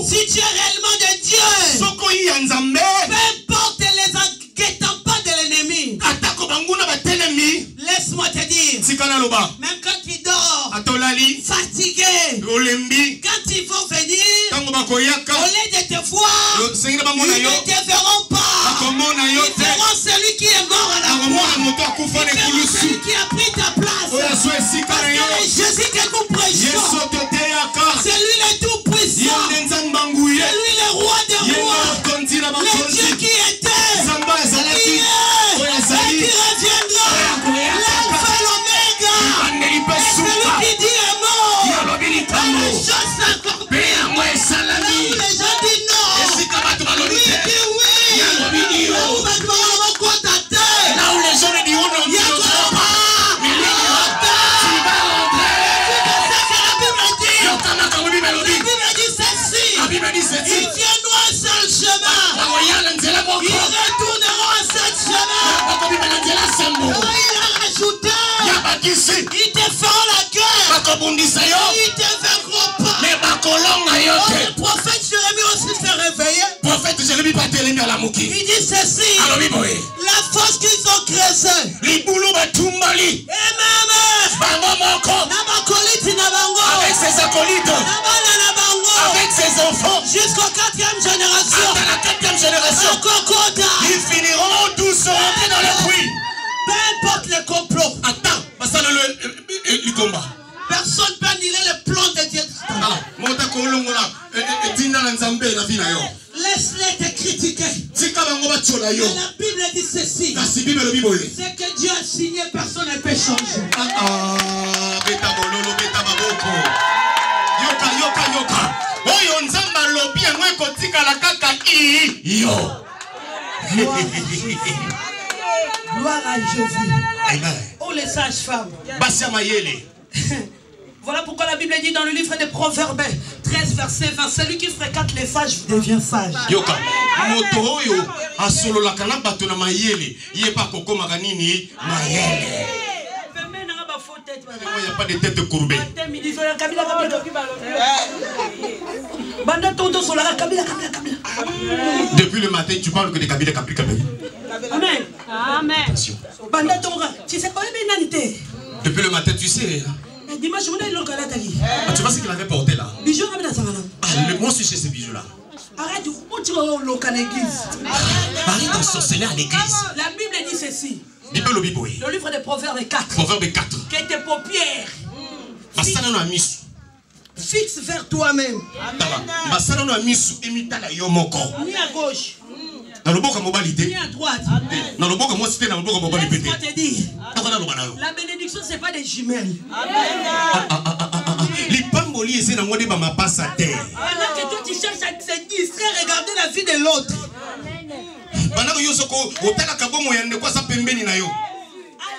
si tu es réellement de Dieu, peu importe les guet-apens de l'ennemi, laisse-moi te dire, même quand tu dors fatigué, quand ils vont venir, au lieu de te voir, ils ne te verront pas. Ils verront celui qui est mort à la croix. Ils verront celui qui a pris ta place. Parce que Jésus que nous prêchons, c'est lui le tout-puissant, c'est lui le roi des rois, le Dieu qui était, qui est et qui reviendra, l'alpha et l'oméga, et celui qui dit est mort, et les choses s'accomplissent. Là où les gens disent non, lui dit oui. Là où les gens disent non, bakobundisa yo. Ils te verront pas. Mais bakolonga yo Oh, te. le prophète Jérémie aussi s'est réveillé. Prophète Jérémie batelemi ala muki. Il dit ceci. Alobi boye. La force qu'ils ont creusée. Libulu batumbali. Et même. Bango moko. Namakoliti na bango. Avec ses acolytes. Nabana na bango. Avec ses enfants. Jusqu'aux 4e génération. Dans la 4e génération. Kokota. Ils finiront tous rentrer dans le puits. Peu importe les complots. Attends, parce que le combat. Personne ne peut annuler le plan de Dieu. Laisse-les te critiquer. Mais la Bible dit ceci. C'est que Dieu a signé, personne ne peut changer. Gloire à Jésus. Oh les sages-femmes. Voilà pourquoi la Bible dit dans le livre des Proverbes 13 verset 20, celui qui fréquente les sages devient sage. Yoka, moto oyo asolo la kana bato na mayele, yepa koko maganini mayele. Il n'y a pas de tête courbée. Depuis le matin, tu parles que des Kabila Kabila. Amen. Amen. Depuis le matin, tu sais. Dimanche, tu vois ce qu'il avait porté là? Moi, je suis chez ces bijoux-là. Arrête de sorceller à l'église. La Bible dit ceci. Le livre des Proverbes 4. Proverbe 4. Que tes paupières fixe vers toi-même. Ni à gauche. Ni à droite. Laisse-moi te dire. La bénédiction, ce n'est pas des jumelles. Pendant que toi tu cherches à te distraire, regarder la vie de l'autre.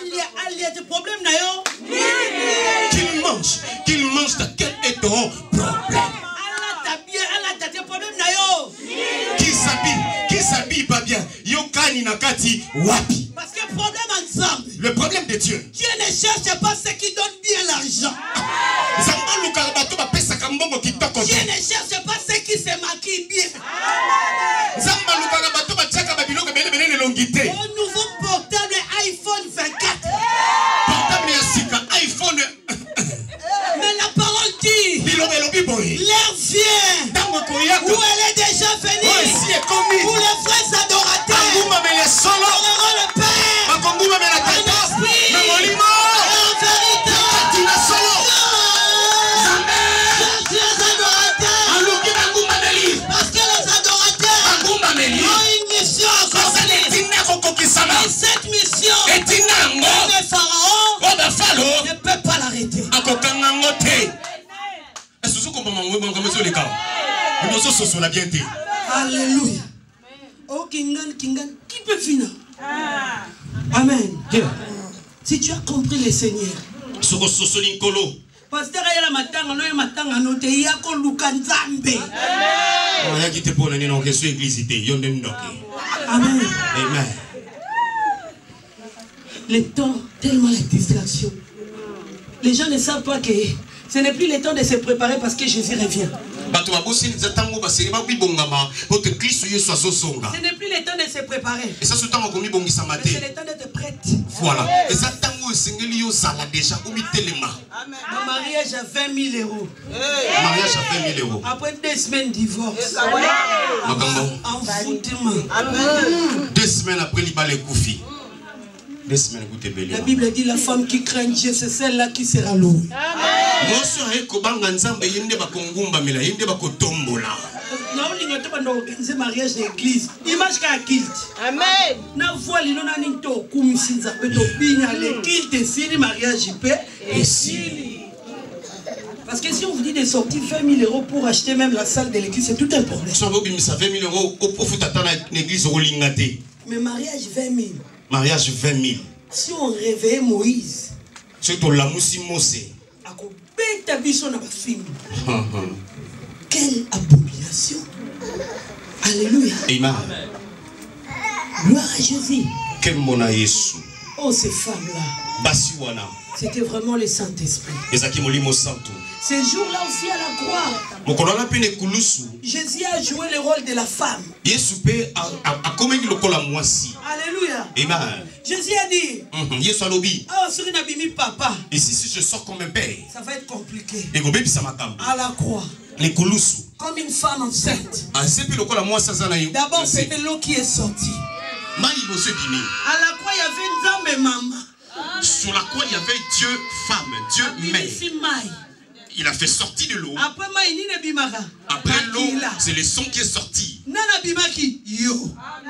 Il y a des problèmes d'ailleurs. Qu'il mange, quel est ton problème? Qui s'habille pas bien? Yokani nakati wapi? Parce que le problème ensemble. Le problème de Dieu. Dieu ne cherche pas ceux qui donnent bien l'argent. Dieu ne cherche pas ceux qui se maquillent bien. Au nouveau portable iPhone 24. Portable iPhone. Mais la parole dit, l'air vient où elle est déjà venue pour les vrais adorateurs. Pour le Père, un esprit, en vérité. Les adorateurs, parce que les adorateurs ont une mission à accomplir. Et cette mission, le Pharaon ne peut pas l'arrêter. Alléluia. Oh Kingan, qui peut finir? Amen. Si tu as compris le Seigneur. Pasteur ayala matanga no matanga no te yako lukanzambe. Amen. Amen. Le temps, tellement la distraction. Les gens ne savent pas que ce n'est plus le temps de se préparer parce que Jésus revient. Ce n'est plus le temps de se préparer. Mais c'est le temps d'être prête. Voilà. Mon mariage à 20 000 euros. Mariage à 20 000 euros. Après 2 semaines de divorce. Envoûtement. 2 semaines après l'ibale koufi. La Bible dit la femme qui craint Dieu, c'est celle-là qui sera louée. Mariage d'église. Image qu'à kilt. Amen. Na voix li nona ninto kumisinza beto binya le kilt et si mariage peut et si. Parce que si on vous dit de sortir 20 000 euros pour acheter même la salle de l'église, c'est tout un problème. Mais mariage 20 000. Mariage 20 000. Si on réveille Moïse, quelle abomination. Alléluia. Amen. Gloire à Jésus. Oh, ces femmes-là. C'était vraiment le Saint-Esprit. Ces jours-là aussi à la croix, Jésus a joué le rôle de la femme. Alléluia. Amen. Jésus a dit, papa, et si je sors comme un père, ça va être compliqué. À la croix, comme une femme enceinte. D'abord, c'était l'eau qui est sortie. À la croix, il y avait une dame et maman. Sur la croix, il y avait Dieu femme, Dieu mère. Il a fait sortir de l'eau. Après l'eau, c'est le son qui est sorti.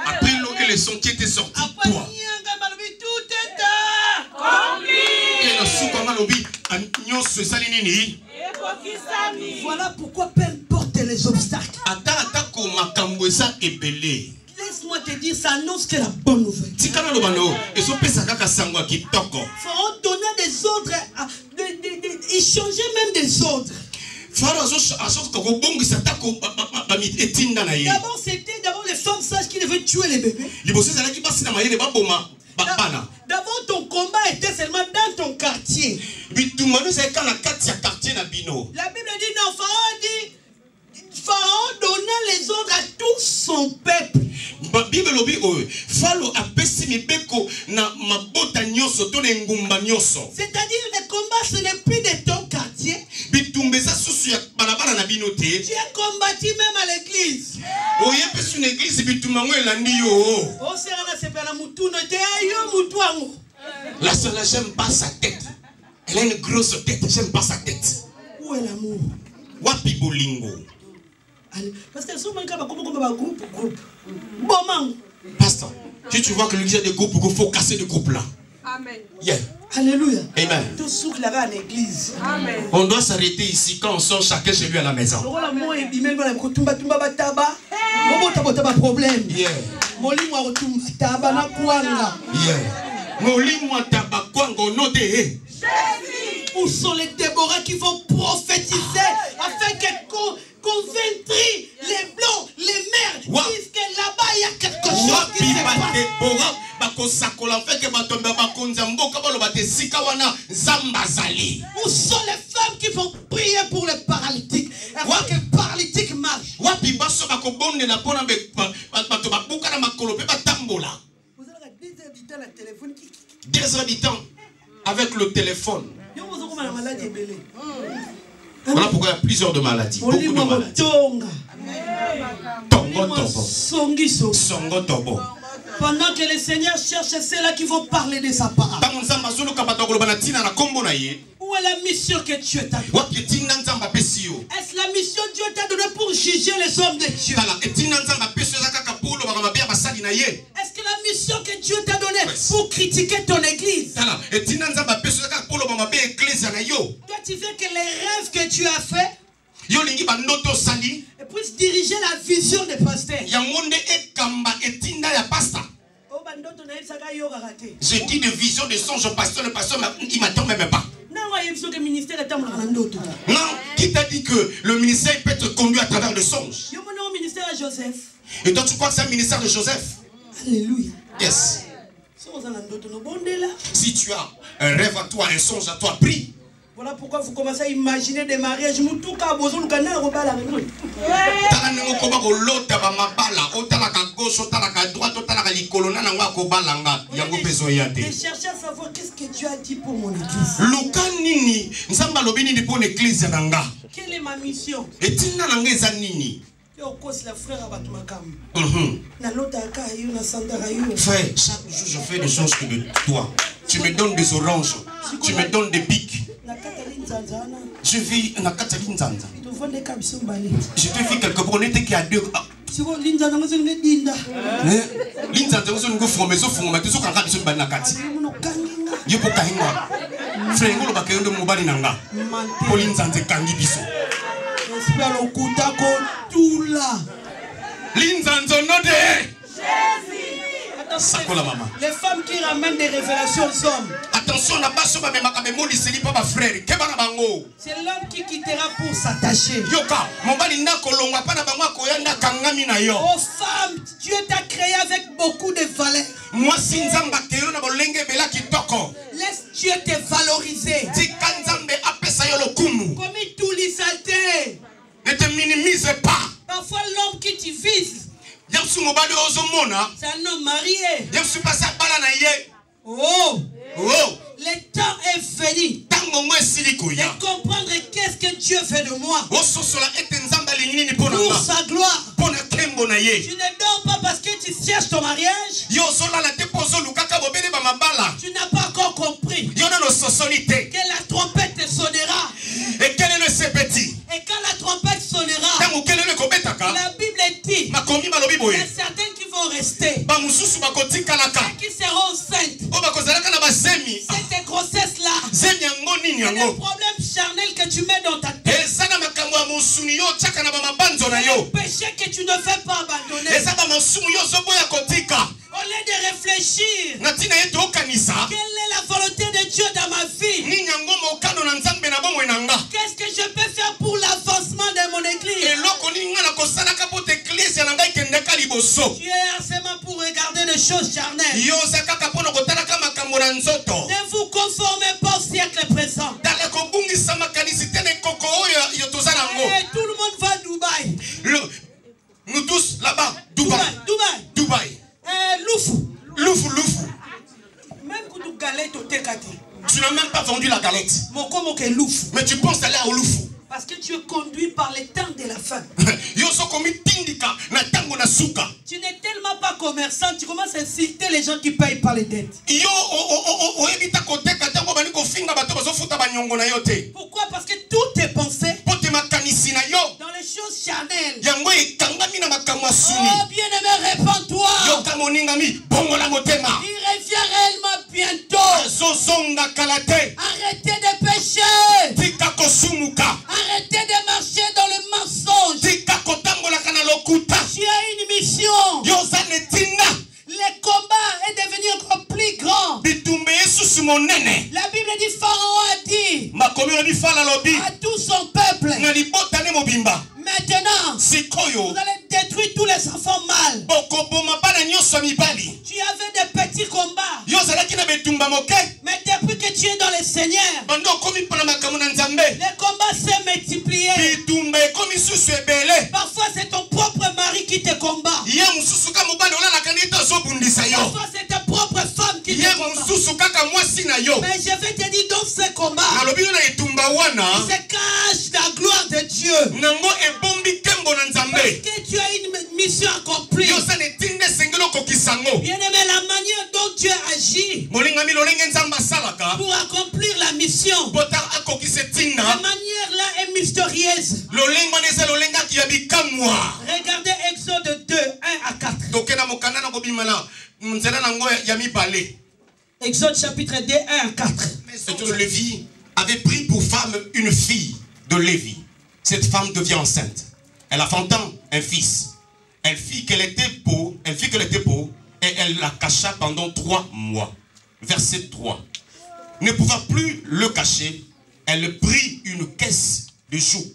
Après l'eau et le son qui était sorti, toi. Et le son voilà pourquoi peu importe les obstacles. Laisse-moi te dire, ça annonce que la bonne nouvelle. Il faut donner des ordres, il changeait même des ordres. D'abord, c'était les femmes sages qui devaient tuer les bébés. D'abord, ton combat était seulement dans ton quartier. La Bible dit non, Pharaon donna les ordres à tout son peuple. C'est-à-dire le combat ce n'est plus de ton quartier. Tu as combattu même à l'église. La sœur, j'aime pas sa tête. Elle a une grosse tête, j'aime pas sa tête. Où est l'amour? Wapi bolingo. Parce que souvent, il y a groupe. Bon, pasteur, si tu vois que l'église a des groupes, il faut casser des groupes là. Amen. Yeah. Alléluia. Amen. Tout souk là-bas à l'église. Amen. On doit s'arrêter ici quand on sort chacun chez lui à la maison. Yeah. Où sont les Déborah qui vont prophétiser afin qu'elles convaincent les blancs, les mères, disent que là-bas il y a quelque chose qui se passe. Où sont les femmes qui vont prier pour les paralytiques afin que les paralytiques marchent? Vous avez 2 heures du temps avec le téléphone. Voilà pourquoi il y a plusieurs de maladies. Beaucoup de maladies. Songo tobo. Pendant que le Seigneur cherche ceux-là qui vont parler de sa parole. Où est la mission que Dieu t'a donnée? Est-ce la mission que Dieu t'a donnée pour juger les hommes de Dieu? Est-ce que la mission que Dieu t'a donnée pour critiquer ton église? Toi, tu veux que les rêves que tu as faits et puissent diriger la vision des pasteurs. Je dis de vision de songe au pasteur, le pasteur il m'attend même pas. Non, qui t'a dit que le ministère peut être conduit à travers le songe? Et toi tu crois que c'est un ministère de Joseph? Alléluia. Yes. Si tu as un rêve à toi, un songe à toi, prie. Voilà pourquoi vous commencez à imaginer des mariages. Vous cherchez à savoir qu'est-ce que Dieu a dit pour mon église. Quelle est ma mission? Frère, chaque jour je fais des choses que de toi. Tu me donnes des oranges, tu me donnes des pics. Je vis na Katali Nzanza. Je te vis quelque part, on était qui a 2. Linzanza vous ngo from meso from mate so kanka biso bana kati. Yepo kahinga. Frère ngolo bakendo mobali nanga. Polinzanza kangi biso. Espère le kutako tout là. Linzanza no de. Les femmes qui ramènent des révélations aux hommes. attention na baso ba memaka be moli seli pa ba frère ke bana bango. C'est l'homme qui quittera pour s'attacher. Yoka mobali na kolonga pa na bango akoyanda kangami na yo. Oh femme, Dieu t'a créé avec beaucoup de valeur. Moi si nzamba keyo na bolenge bela kitoko. Laisse Dieu te valoriser. Di kanzambe apesa yo lokumu. Comme tout les saletés. Ne te minimise pas. Parfois l'homme qui te vise, c'est un homme marié. Oh, le temps est venu de comprendre qu'est-ce que Dieu fait de moi pour sa gloire. Tu ne dors pas parce que tu cherches ton mariage. Tu n'as pas encore compris que la trompette sonnera. Et quel est le sepeti? Et quand la trompette sonnera, la Bible dit, il y a certains qui vont rester et qui seront enceintes. Cette grossesse-là, c'est le problème charnel que tu mets dans ta tête. Le péché que tu ne fais pas abandonner. Au lieu de réfléchir, quelle est la volonté de Dieu dans ma vie? Qu'est-ce que je peux faire pour l'avancement de mon église? Tu es harcèlement pour regarder les choses charnelles. Ne vous conformez pas au siècle présent. Et tout le monde va à Dubaï. Nous tous là-bas, Dubaï. Loufou. Même quand tu galette au Tekati. Tu n'as même pas vendu la galette. Mais tu penses aller au Loufou. Parce que tu es conduit par les temps de la fin. Tu n'es tellement pas commerçant, tu commences à insulter les gens qui payent par les dettes. Pourquoi? Parce que tout est pensé dans les choses charnelles. Oh bien-aimé, répands-toi. Il revient réellement bientôt. Arrêtez de pécher. Arrêtez de marcher dans le mensonge. Tu as une mission. Le combat est devenu encore plus grand. La Bible dit Pharaon a dit à tout son peuple, maintenant vous allez détruire tous les enfants mâles. Tu avais des petits combats, mais depuis que tu es dans le Seigneur, les combats s'est multiplié. Parfois c'est ton propre mari qui te combat. Parfois c'est ta propre femme qui te combat. Mais je vais te dire, dans ce combat, il se cache la gloire de Dieu. Parce que tu as une mission accomplie. Bien-aimé, la manière dont Dieu agit pour accomplir la mission, la manière là est mystérieuse. Regardez Exode 2, 1 à 4. Exode chapitre 2, 1 à 4. De Lévi avait pris pour femme une fille de Lévi. Cette femme devient enceinte. Elle enfantant un fils. Elle fit qu'elle était pauvre et elle la cacha pendant 3 mois. Verset 3. Ne pouvant plus le cacher, elle prit une caisse de joug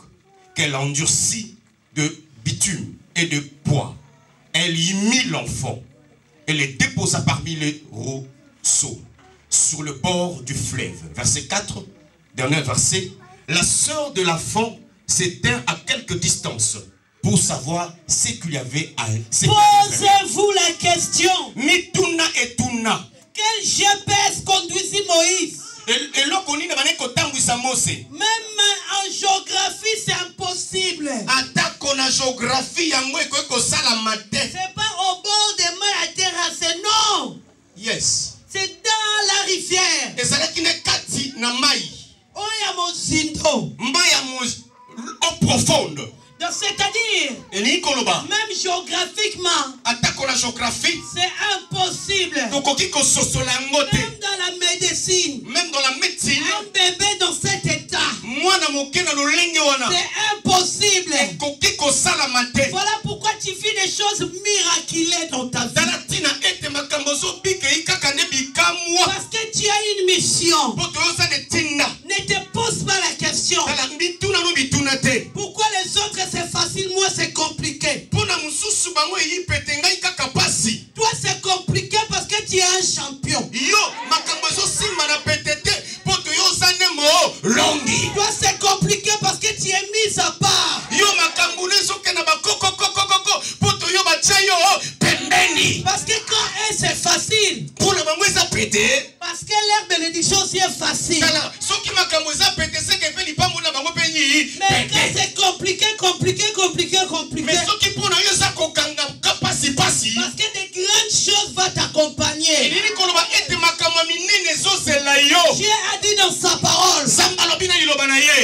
qu'elle endurcit de bitume et de bois. Elle y mit l'enfant et le déposa parmi les roseaux sur le bord du fleuve. Verset 4, dernier verset. La sœur de l'enfant s'éteint à quelque distance pour savoir ce qu'il y avait à elle. Posez-vous la question. Mituna et Tuna. Quel GPS conduisit Moïse? Même en géographie, c'est impossible. C'est pas au bord des mers à terrasser, non. Yes. C'est dans la rivière. Oh, profonde. Donc c'est-à-dire, même géographiquement, c'est impossible. Même dans la médecine, un bébé dans cet état, c'est impossible. Voilà pourquoi tu vis des choses miraculeuses dans ta vie. Parce que tu as une mission. question. Ne te pose pas la question. Pourquoi les autres c'est facile, moi c'est compliqué? Toi c'est compliqué parce que tu es un champion. Toi c'est compliqué parce que tu es mis à part. Parce que quand c'est facile. Parce que leur bénédiction aussi est facile. Mais quand c'est compliqué. Parce que des grandes choses vont t'accompagner. Dieu a dit dans sa parole,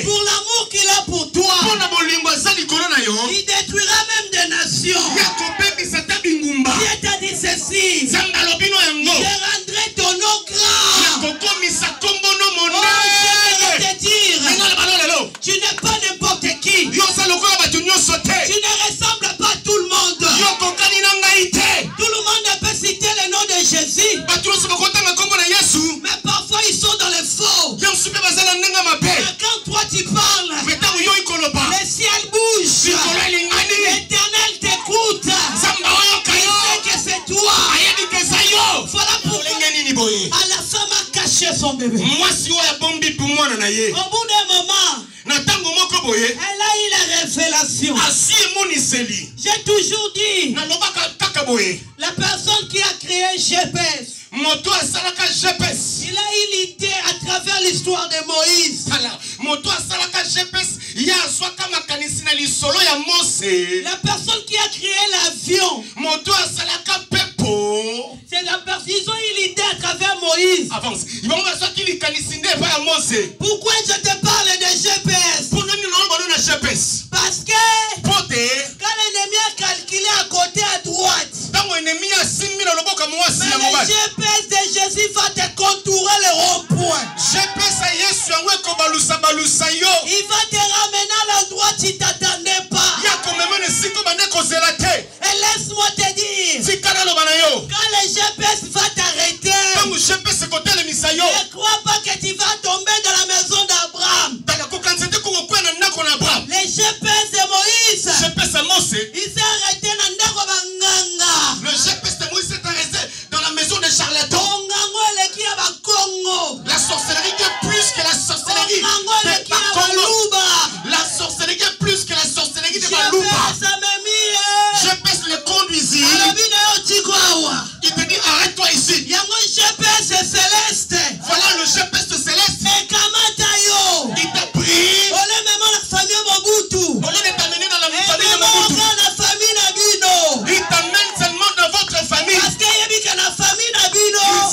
pour l'amour qu'il a pour toi, il détruira même des nations. Dieu t'a dit ceci, je rendrai ton nom grand. Je vais te dire, tu n'es pas n'importe qui. Tu ne ressembles pas à tout le monde. Tout le monde peut citer le nom de Jésus. Mais parfois ils sont dans les faux. Mais quand toi tu parles, le ciel bouge. L'Éternel t'écoute. Il sait que c'est toi. Voilà pourquoi à la femme a caché son bébé. Au bout d'un moment, elle a eu la révélation. J'ai toujours dit, la personne qui a créé GPS, il a eu l'idée à travers l'histoire de Moïse. La personne qui a créé l'avion, c'est la personne, ils ont eu l'idée à travers Moïse. Pourquoi je te parle de GPS? Parce que quand l'ennemi a calculé à côté à droite, mais le GPS de Jésus va te contourer le rond-point. Il va te ramener à l'endroit où tu ne t'attendais pas. Et laisse-moi te dire, quand le GPS va t'arrêter, ne crois pas que tu vas tomber dans la maison d'Abraham. Le GPS de Moïse, il s'est arrêté dans le GPS de Moïse s'est arrêté dans la maison de charlatan. La sorcellerie est plus que la sorcellerie de Bakongo. La sorcellerie est plus que la sorcellerie de Balouba. GPS le conduisit. Il te dit arrête-toi ici. Voilà le GPS céleste. Il t'a pris. Au lieu de t'amener dans la famille de Mobutu, il t'amène seulement dans votre famille. Il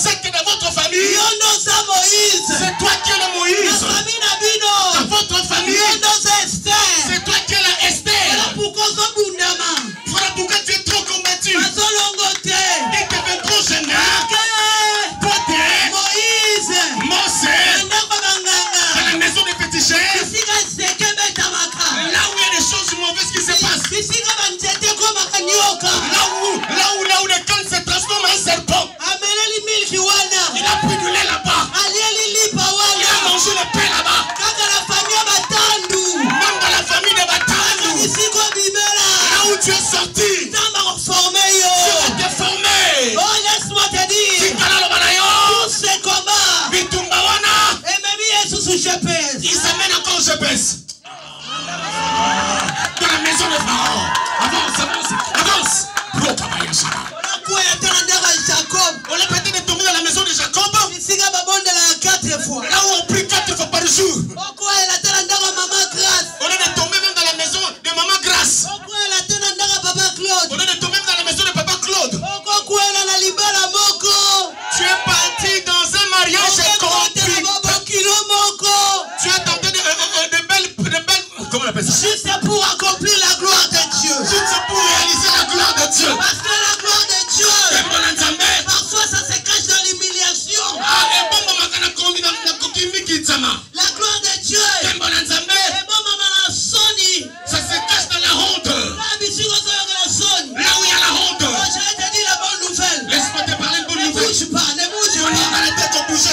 sait que dans votre famille, c'est toi qui es le Moïse. Dans votre famille, c'est toi qui es la Esther. Voilà pourquoi tu es trop combattu. Il devient trop gênant. Mose, dans la maison des féticheurs, là où il y a des choses mauvaises qui se passent, là où le canne se transforme en serpent, il a pris du lait là-bas, il a mangé le pain là-bas, même dans la famille de Batandu, là où tu es sorti, Dieu va te former. Laisse-moi te dire, tous ces combats, GPS. Il s'amène encore au GPS. Dans la maison de Pharaon. Avance. On a peut-être de tomber dans la maison de Jacob. Là où on prie 4 fois par jour. On a de tomber même dans la maison de Maman Grâce. On a de tomber même dans la maison de Papa Claude. Tu es parti dans un mariage compliqué. Tu es tenté de belles, comment on appelle ça? Juste pour accomplir la gloire de Dieu. Juste pour réaliser la gloire de Dieu. Parce que la gloire de Dieu, parfois ça se cache dans l'humiliation. La gloire de Dieu, ça se cache dans la honte. Là où il y a la honte. Je vais te dire la bonne nouvelle. Laisse-moi te parler une bonne nouvelle. Ne bouge pas. On est arrêté qu'on bouge.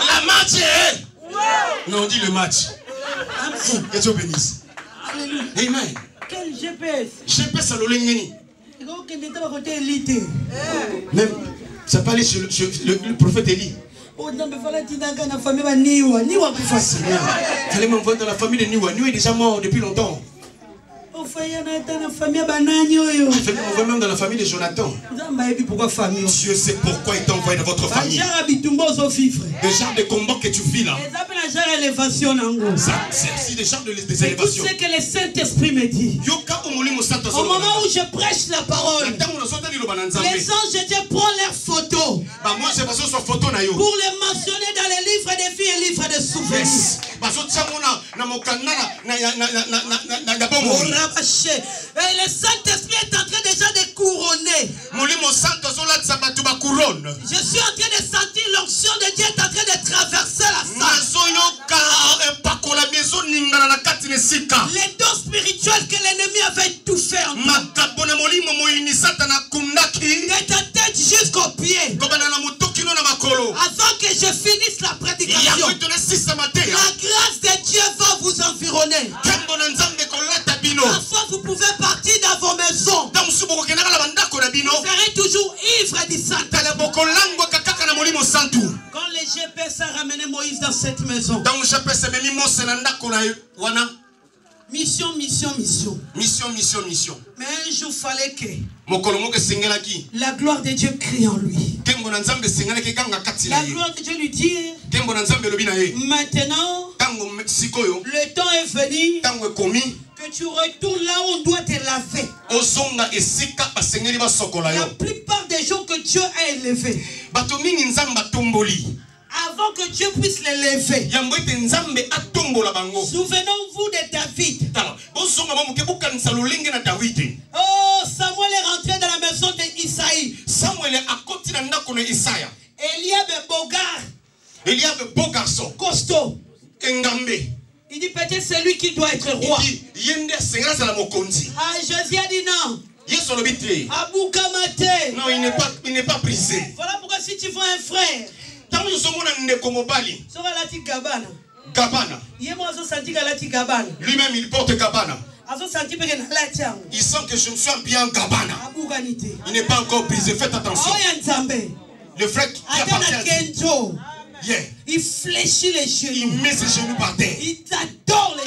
La match est... Non, on dit le match. Que Dieu bénisse. Amen. Quel GPS? GPS à l'olengeni. Même, ça peut aller chez le prophète Élie. Fallait m'envoyer dans la famille de Niwa. Niwa est déjà mort depuis longtemps. Même dans la famille de Jonathan. Dieu sait pourquoi il t'a envoyé dans votre famille. Le genre de combat que tu vis là. C'est des genres des élévations. Tout ce que le Saint-Esprit me dit. Au moment où je prêche la parole, les anges de Dieu prennent leurs photos pour les mentionner dans les livres de vie et livres de souvenirs. Et le Saint-Esprit est en train déjà de couronner. Je suis en train de sentir l'onction de Dieu est en train de traverser la salle. Les dons spirituels que l'ennemi avait étouffés en toi. De ta tête jusqu'aux pieds. Avant que je finisse la prédication, la grâce de Dieu va vous environner. Parfois vous pouvez partir dans vos maisons. Vous serez toujours ivre du Saint-Esprit. Quand les GPS a ramené Moïse dans cette maison. Mission. Mais un jour, il fallait que la gloire de Dieu crie en lui. La gloire de Dieu lui dit, maintenant, le temps est venu que tu retournes là où on doit te laver. La plupart des gens que Dieu a élevés, avant que Dieu puisse les lever, souvenons-vous de David. Oh, Samuel est rentré dans la maison d'Isaïe. Eliab est beau garçon, costaud. Il dit peut-être c'est lui qui doit être roi. Ah, Josué a dit non. Abou Kamate. Non, il n'est pas brisé. Voilà pourquoi si tu vois un frère, lui-même il porte Gabana. Il sent que je me sens bien Gabana. Il n'est pas encore brisé, faites attention. Le frère qui appartient à Dieu. Yeah. Il fléchit les genoux. Il met ses genoux par terre. Il adore les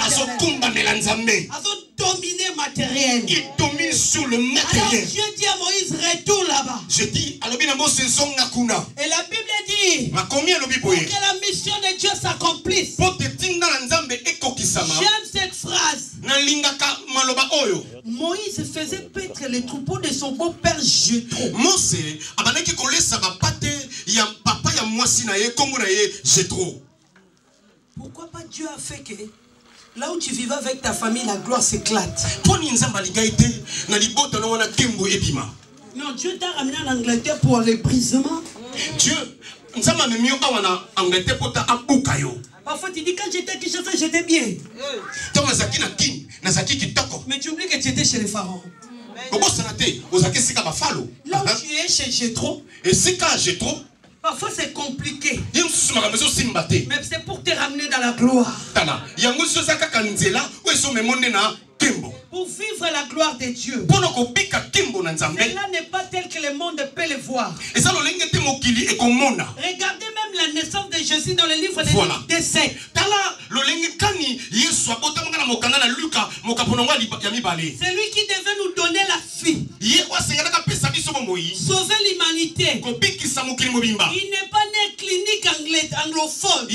dominer matériel. Il domine sur le matériel. Alors Dieu dit à Moïse, retourne là-bas. Je dis, et la Bible dit, pour que la mission de Dieu s'accomplisse. J'aime cette phrase. Moïse faisait paître les troupeaux de son beau-père Jéthro. Pourquoi pas Dieu a fait que là où tu vivais avec ta famille, la gloire s'éclate? Non, Dieu t'a ramené en Angleterre pour le brisement. Dieu, parfois tu dis quand j'étais à Kinshasa, j'étais bien. Mais tu oublies que tu étais chez les pharaons. Là où tu es chez Jéthro, parfois c'est compliqué. Mais c'est pour te ramener dans la gloire. Pour vivre la gloire de Dieu. Cela n'est pas tel que le monde peut le voir. Regardez même la naissance de Jésus dans le livre des décès. C'est lui qui devait nous donner la fille. Sauver l'humanité. Il n'est pas né clinique anglophone.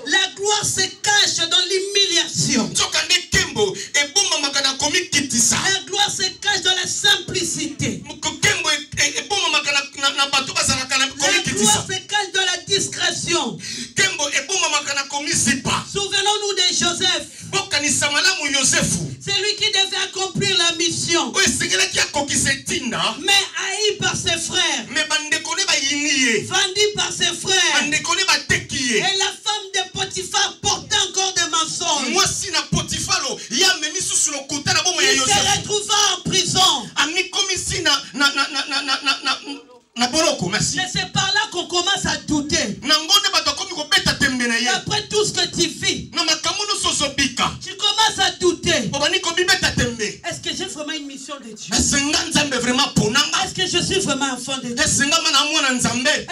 La gloire se cache dans l'humiliation. La gloire se cache dans la simplicité. La gloire se cache dans la discrétion. Souvenons-nous de Joseph. C'est lui qui devait accomplir la mission. Mais haï par ses frères. Vendu par ses frères. Et la femme de Potiphar portait encore des mensonges. Il se retrouva en prison. Est-ce que je suis vraiment enfant de Dieu? Est-ce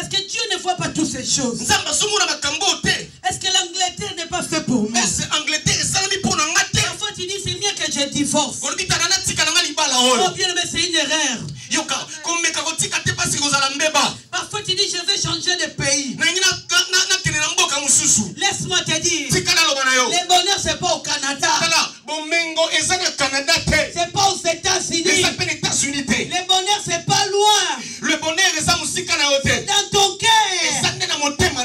que Dieu ne voit pas toutes ces choses? Est-ce que l'Angleterre n'est pas fait pour moi? Parfois tu dis c'est mieux que je divorce. Oh bien, mais c'est une erreur. Parfois tu dis je vais changer de pays. Laisse-moi te dire, le bonheur c'est pas au Canada. C'est pas aux États-Unis. Le bonheur c'est pas loin. Le bonheur est c'est dans ton cœur.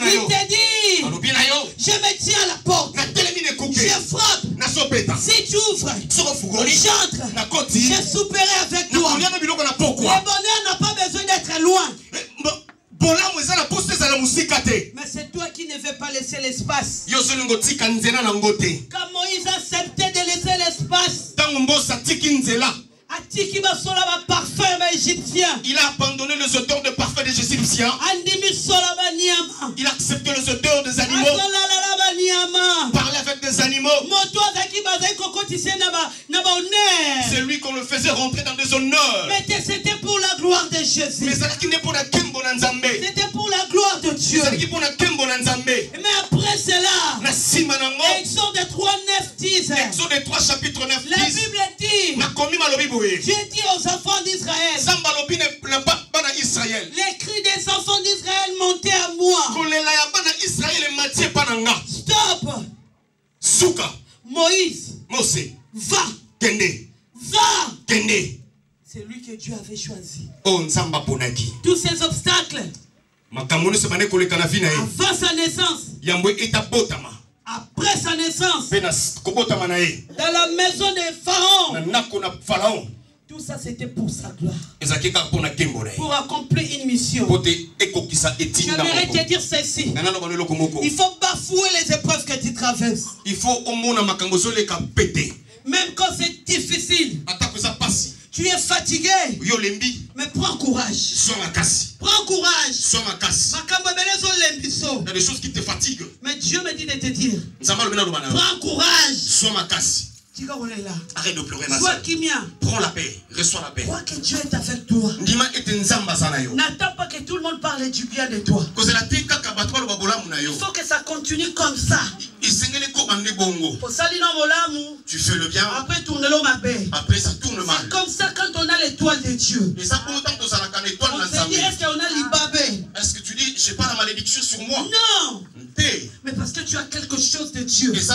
Il te dit, je me tiens à la porte. Je frappe. Si tu ouvres, j'entre. Je souperai avec toi. Le bonheur n'a pas besoin d'être loin. Mais c'est toi qui ne veux pas laisser l'espace. Quand Moïse acceptait de laisser l'espace, il a abandonné les odeurs de parfum des Égyptiens. Il a accepté les odeurs des animaux. Parler avec des animaux. C'est lui qu'on le faisait rentrer dans des honneurs. Mais c'était pour la gloire de Jésus. C'était pour la gloire de Dieu. Mais après cela, Exode 3, 9, 10. Exode 3, chapitre 9, 10. La Bible dit, Dieu dit aux enfants d'Israël, les cris des enfants d'Israël montaient à moi. Stop. Moïse, va. C'est lui que Dieu avait choisi. Tous ces obstacles, avant sa naissance, après sa naissance, dans la maison de Pharaon, tout ça c'était pour sa gloire, pour accomplir une mission. J'aimerais te dire ceci, il faut bafouer les épreuves que tu traverses. Même quand c'est difficile, tu es fatigué, mais prends courage. Prends courage. Il y a des choses qui te fatiguent. Mais Dieu me dit de te dire, prends courage. Arrête de pleurer, ma sois soeur. kimia. Prends la paix, reçois la paix. Crois que Dieu est avec toi. N'attends pas que tout le monde parle du bien de toi. Il faut que ça continue comme ça. Tu fais le bien. Après ça tourne mal. C'est comme ça quand on a l'étoile de Dieu. Et ça pour autant qu'on a l'étoile on se dit, est-ce qu'on a l'ibabé? Est-ce que tu dis j'ai pas la malédiction sur moi? Non. Mais parce que tu as quelque chose de Dieu. C'est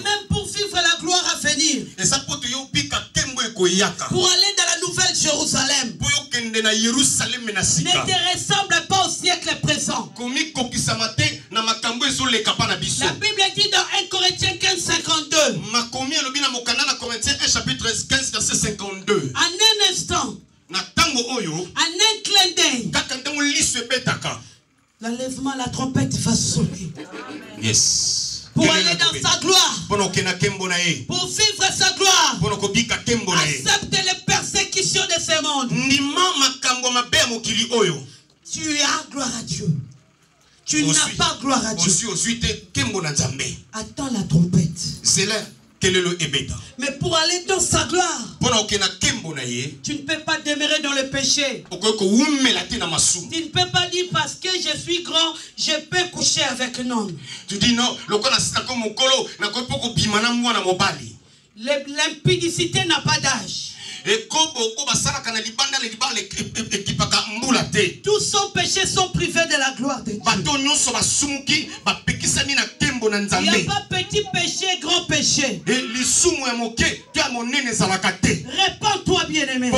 même pour vivre la gloire à venir. Pour aller dans la nouvelle Jérusalem. Ne te ressemble pas au siècle présent. La Bible dit dans 1 Corinthiens 15, 52. En un instant, en un clin d'œil, l'enlèvement, la trompette va sonner. Yes. Pour aller dans sa gloire. Pour vivre sa gloire. Accepte les persécutions de ce monde. Tu as gloire à Dieu. Tu n'as pas gloire à Dieu. Attends la trompette. C'est là. Mais pour aller dans sa gloire, tu ne peux pas demeurer dans le péché. Tu ne peux pas dire parce que je suis grand, je peux coucher avec un homme. Tu dis non, l'impudicité n'a pas d'âge. Tous sans péché sont privés de la gloire de Dieu. Il n'y a pas petit péché, grand péché. Répands-toi, bien-aimé.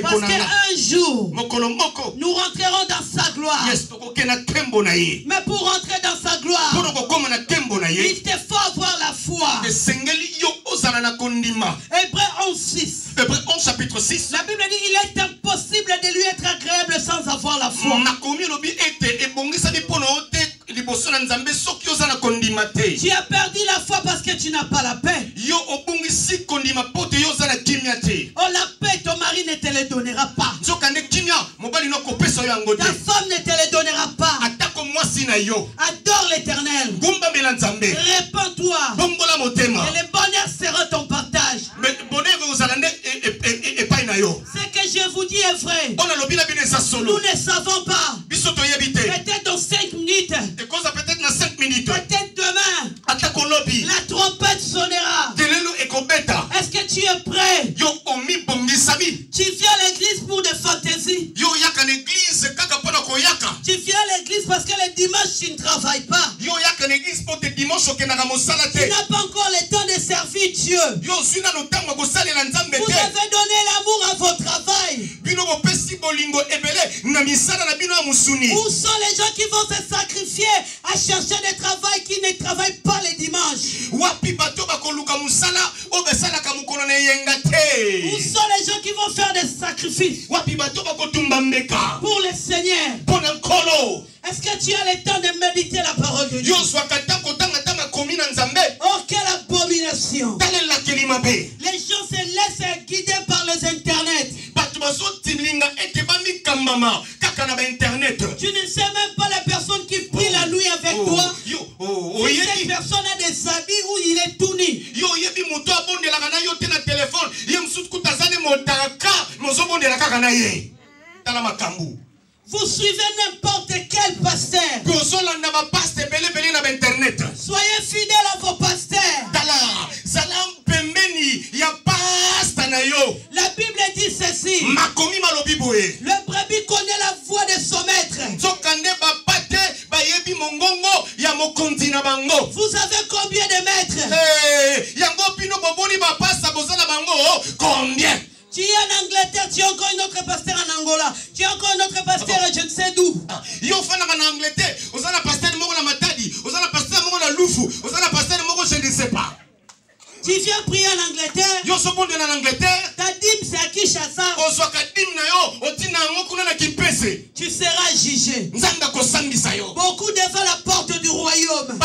Parce qu'un jour, nous rentrerons dans sa gloire. Mais pour rentrer dans sa gloire, il te faut avoir la foi. Hébreux 11, chapitre 6. La Bible dit il est impossible de lui être agréable sans avoir la foi. Tu as perdu la foi parce que tu n'as pas la paix. Oh, la paix, ton mari ne te le donnera pas. Ta femme ne te le donnera pas. Adore l'Éternel. Répands-toi. Et le bonheur sera ton partage. vous dis est vrai. Nous ne savons pas. Peut-être dans 5 minutes. Peut-être demain. La trompette sonnera. Est-ce que tu es prêt? Tu viens à l'église pour des fantaisies. Tu viens à l'église parce que le dimanche tu ne travailles pas. Tu n'as pas encore le temps de servir Dieu. Vous avez donné l'amour à votre travail. Où sont les gens qui vont se sacrifier à chercher des travails qui ne travaillent pas les dimanches? Où sont les gens qui vont faire des sacrifices pour le Seigneur? Est-ce que tu as le temps de méditer la parole de Dieu? Oh, quelle abomination! Les gens se laissent guider par les internets. Tu ne sais même pas la personne qui prie la nuit avec toi. Si cette personne a des habits où il est tout nu. Vous suivez n'importe quel pasteur. Soyez fidèles à vos pasteurs. La Bible dit ceci. Le brebis connaît la voix de son maître. Vous avez combien de maîtres? Combien? Tu es en Angleterre, tu as encore une autre pasteur en Angola. Tu as encore un autre pasteur je ne sais d'où. En Angleterre, vous avez un pasteur de Matadi, vous avez un pasteur de Loufou, vous avez un pasteur de je ne sais pas. Tu viens prier en Angleterre. Ta dîme c'est à Kinshasa. Tu seras jugé. Beaucoup devant la porte du royaume.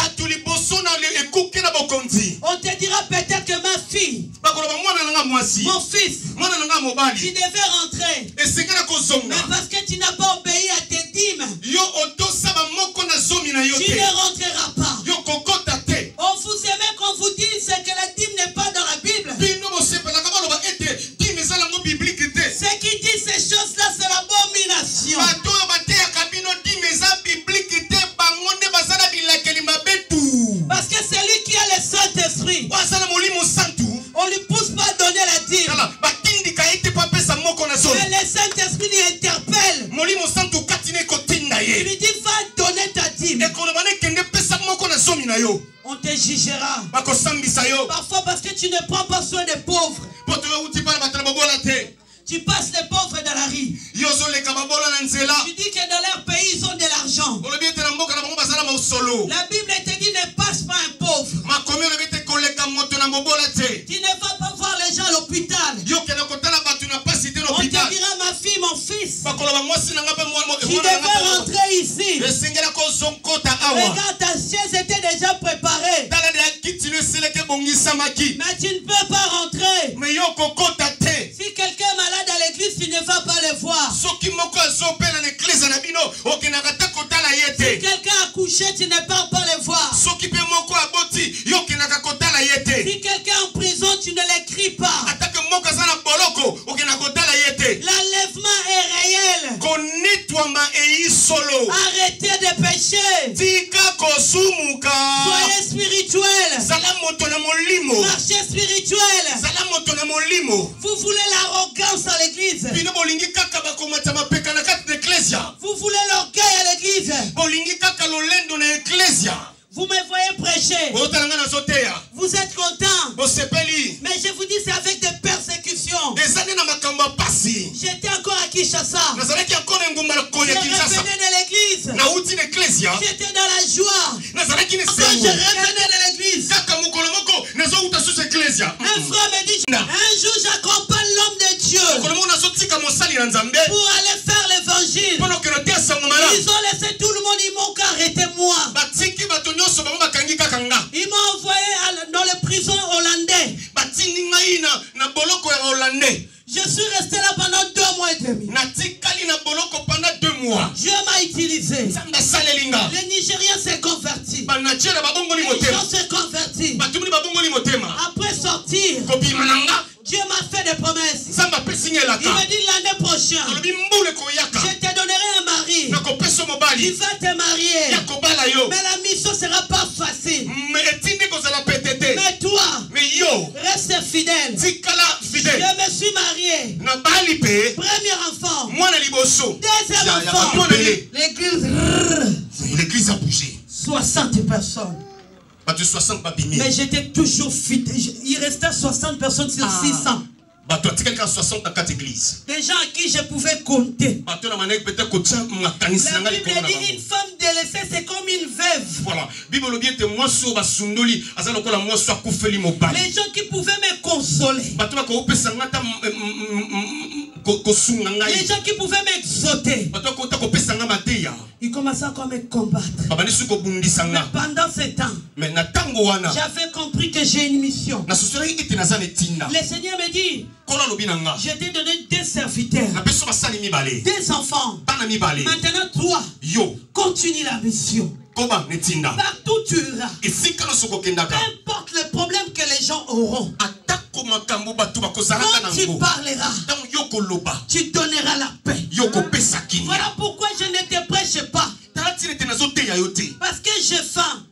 On te dira peut-être que ma fille, mon fils, tu devais rentrer. Mais parce que tu n'as pas obéi à tes dîmes, tu ne rentreras pas. On vous aimait qu'on vous dise que la dîme n'est pas dans la Bible. Ce qui dit ces choses-là, c'est l'abomination. Parce que c'est lui qui a le Saint-Esprit. On ne lui pousse pas à donner la dîme. Mais le Saint-Esprit lui interpelle. Il lui dit va donner ta dîme. On te jugera. Parfois parce que tu ne prends pas soin des pauvres. Tu passes les pauvres dans la rue. Tu dis que dans leur pays ils ont de l'argent. La Bible te dit ne passe pas un pauvre. Tu ne vas pas voir les gens à l'hôpital. On te dira ma fille, mon fils, tu devais rentrer ici. Regarde, ta chaise était déjà préparée. Mais tu ne peux pas rentrer. Si quelqu'un est malade à l'église, tu ne vas pas le voir. Si quelqu'un a couché, tu ne vas pas le voir. Si quelqu'un est en prison, tu ne l'écris pas. L'enlèvement est réel. Arrêtez de pécher. Soyez spirituel. Marchez spirituel. Vous voulez l'arrogance à l'église. Vous voulez l'orgueil à l'église. Vous me voyez prêcher. Vous êtes content. Mais je vous dis c'est avec des persécutions. J'étais encore à Kinshasa. Je revenais de l'église. J'étais dans la joie. Quand je revenais de l'église, un frère me dit un jour j'accompagne l'homme de Dieu pour aller faire l'évangile. Ils ont laissé tout le monde, ils m'ont arrêté moi. Ils m'ont envoyé dans les prisons hollandais. Je suis resté là pendant 2 mois et demi. Dieu m'a utilisé. Les Nigériens s'est convertis. Les gens s'est convertis. Après sortir, Dieu m'a fait des promesses. Il m'a dit l'année prochaine. prochain, je te donnerai un mari. Tu vas te marier. Mais la mission sera pas facile. Mais toi, reste fidèle. Je me suis marié. Premier enfant. Deuxième enfant. L'église a bougé. 60 personnes. Mais j'étais toujours fidèle. Il restait 60 personnes sur 600. Des gens à qui je pouvais compter. La Bible dit une femme délaissée, c'est comme une veuve. Voilà. Les gens qui pouvaient me consoler. Les gens qui pouvaient m'exhorter. Ils commençaient encore à me combattre. Mais pendant ce temps, j'avais compris que j'ai une mission. Le Seigneur me dit, je t'ai donné 2 serviteurs, 2 enfants. Maintenant toi, continue la mission. Partout tu iras. Peu importe le problème que les gens auront, quand tu parleras, tu donneras la paix. Voilà pourquoi je ne te prêche pas. Parce que j'ai faim.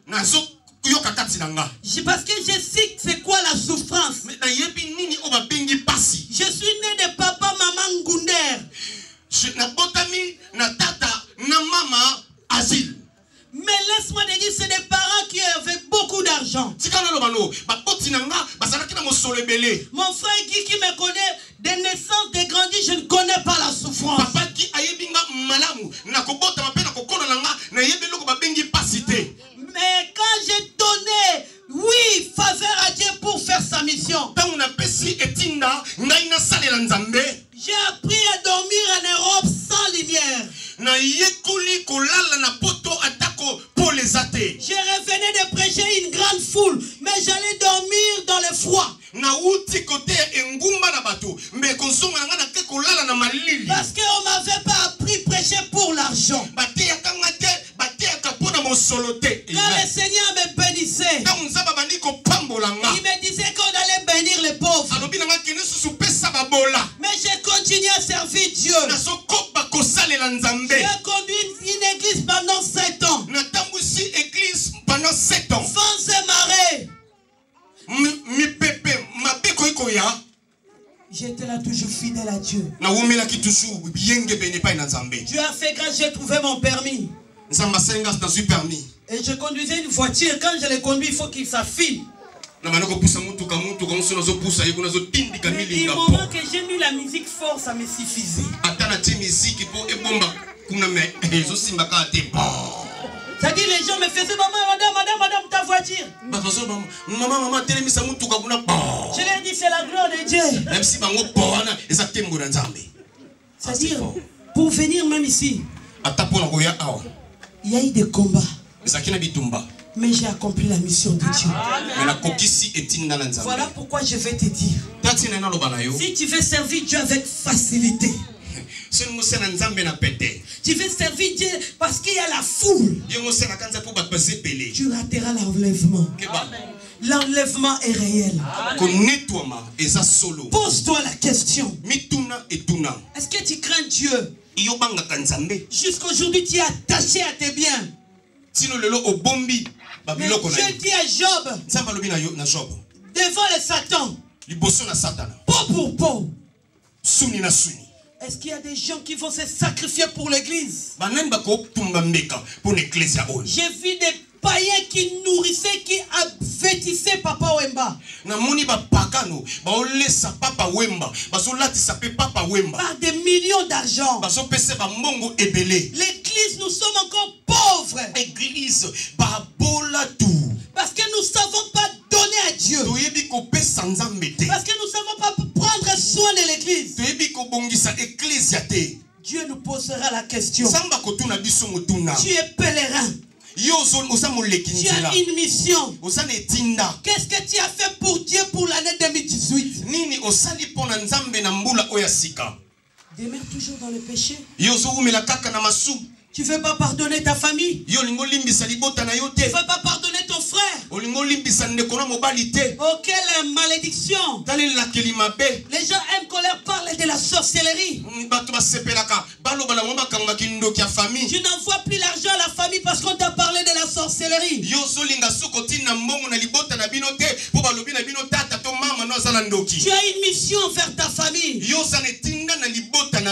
Parce que je sais c'est quoi la souffrance. Je suis né de papa, maman Ngunder. Mais laisse-moi te dire, c'est des parents qui avaient beaucoup d'argent. Mon frère qui me connaît, de naissance, de grandi, je ne connais pas la souffrance. Mais quand j'ai donné, oui, faveur à Dieu pour faire sa mission, j'ai appris à dormir en Europe sans lumière. Je revenais de prêcher une grande foule, mais j'allais dormir dans le froid. Parce qu'on ne m'avait pas appris à prêcher pour l'argent. Quand le Seigneur me bénissait, il me disait qu'on allait bénir les pauvres. Mais j'ai continué à servir Dieu. J'ai conduit une église pendant 7 ans. Vents et marées. J'étais là toujours fidèle à Dieu. Dieu a fait grâce, j'ai trouvé mon permis. Et je conduisais une voiture. Quand je l'ai conduit, il faut qu'il s'affine. Du moment que j'ai mis la musique fort, ça me suffisait. C'est-à-dire les gens me faisaient, madame, ta voiture. Je leur dis, c'est la gloire de Dieu. C'est-à-dire, pour venir même ici, il y a eu des combats. Mais j'ai accompli la mission de Dieu. Voilà pourquoi je vais te dire. Si tu veux servir Dieu avec facilité, tu veux servir Dieu parce qu'il y a la foule, tu rateras l'enlèvement. L'enlèvement est réel. Pose-toi la question. Est-ce que tu crains Dieu? Jusqu'aujourd'hui tu es attaché à tes biens. Mais Dieu dit à Job, devant le Satan, peau pour peau. Est-ce qu'il y a des gens qui vont se sacrifier pour l'église? J'ai vu des païens qui nourrissaient, qui vêtissaient Papa Wemba. Par des millions d'argent. L'église, nous sommes encore pauvres. Parce que nous ne savons pas donner à Dieu. Parce que nous ne savons pas prendre soin de l'église. Dieu nous posera la question. Tu es pèlerin. Tu as une mission. Qu'est-ce que tu as fait pour Dieu pour l'année 2018? Demeure toujours dans le péché. Tu ne veux pas pardonner ta famille. Tu ne veux pas pardonner ton frère. Oh, quelle malédiction. Les gens aiment qu'on leur parle de la sorcellerie. Tu n'envoies plus l'argent à la famille parce qu'on t'a parlé de la sorcellerie. Tu as une mission envers ta famille.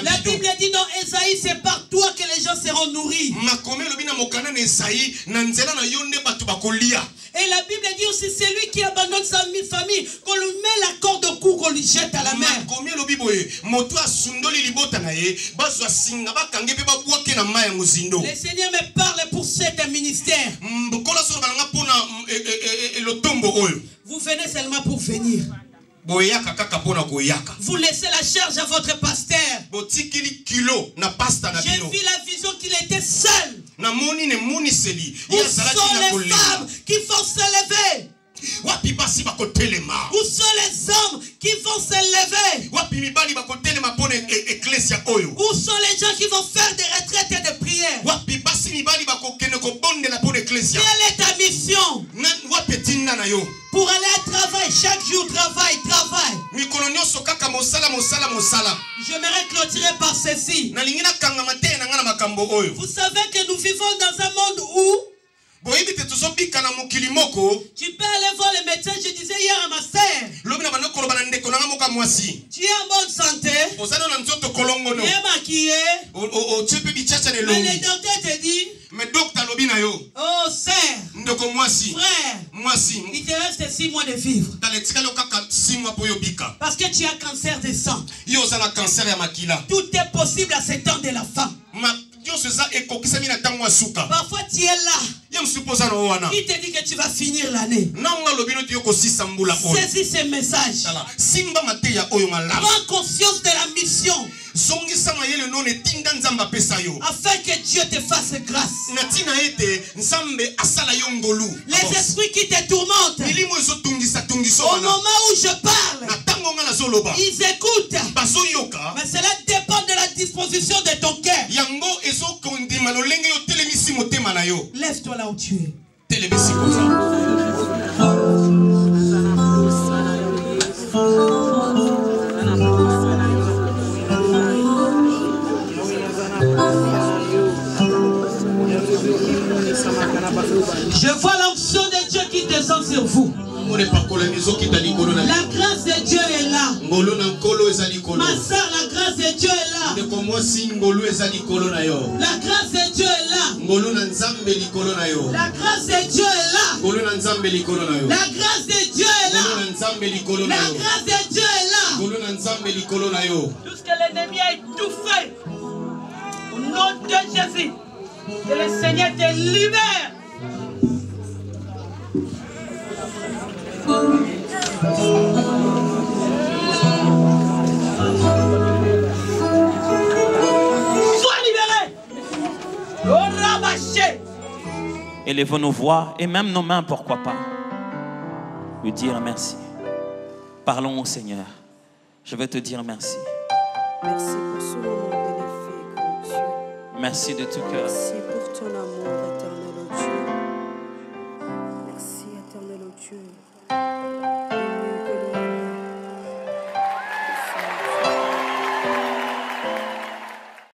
La Bible dit dans Ésaïe, c'est par toi que les gens seront nourris. Et la Bible dit aussi, c'est lui qui abandonne sa famille, qu'on lui met la corde au cou, qu'on lui jette à la mer. Le Seigneur me parle pour cet ministère. Vous venez seulement pour venir. Vous laissez la charge à votre pasteur. J'ai vu la vision qu'il était seul. Où sont les femmes qui vont se lever? Où sont les hommes qui vont se lever? Où sont les gens qui vont faire des retraites et des prières? Quelle est ta mission? Pour aller à travail, chaque jour, travail. J'aimerais clôturer par ceci. Vous savez que nous vivons dans un monde où tu peux aller voir le médecin. Je disais hier à ma sœur, tu es en bonne santé, tu es maquillé, mais le docteur te dit, oh sœur, frère, il te reste 6 mois de vivre. Parce que tu as cancer de sang. Tout est possible à ce temps de la femme. Parfois tu es là. Il te dit que tu vas finir l'année. Saisis ce message. Prends conscience de la mission. Afin que Dieu te fasse grâce. Les esprits qui te tourmentent, au moment où je parle, ils écoutent. Mais cela dépend de la disposition de ton cœur. Lève-toi là où tu es. Je vois l'onction de Dieu qui descend sur vous. La grâce de Dieu est là. Ma soeur, la grâce de Dieu est là. La grâce de Dieu est là. La grâce de Dieu est là. La grâce de Dieu est là. La grâce de Dieu est là. Tout ce que l'ennemi a étouffé, au nom de Jésus, que le Seigneur te libère. Sois libéré. Élevons nos voix et même nos mains, pourquoi pas. Lui dire merci. Parlons au Seigneur. Je vais te dire merci. Merci pour ce moment bénéfique, Dieu. Merci de tout cœur. Merci pour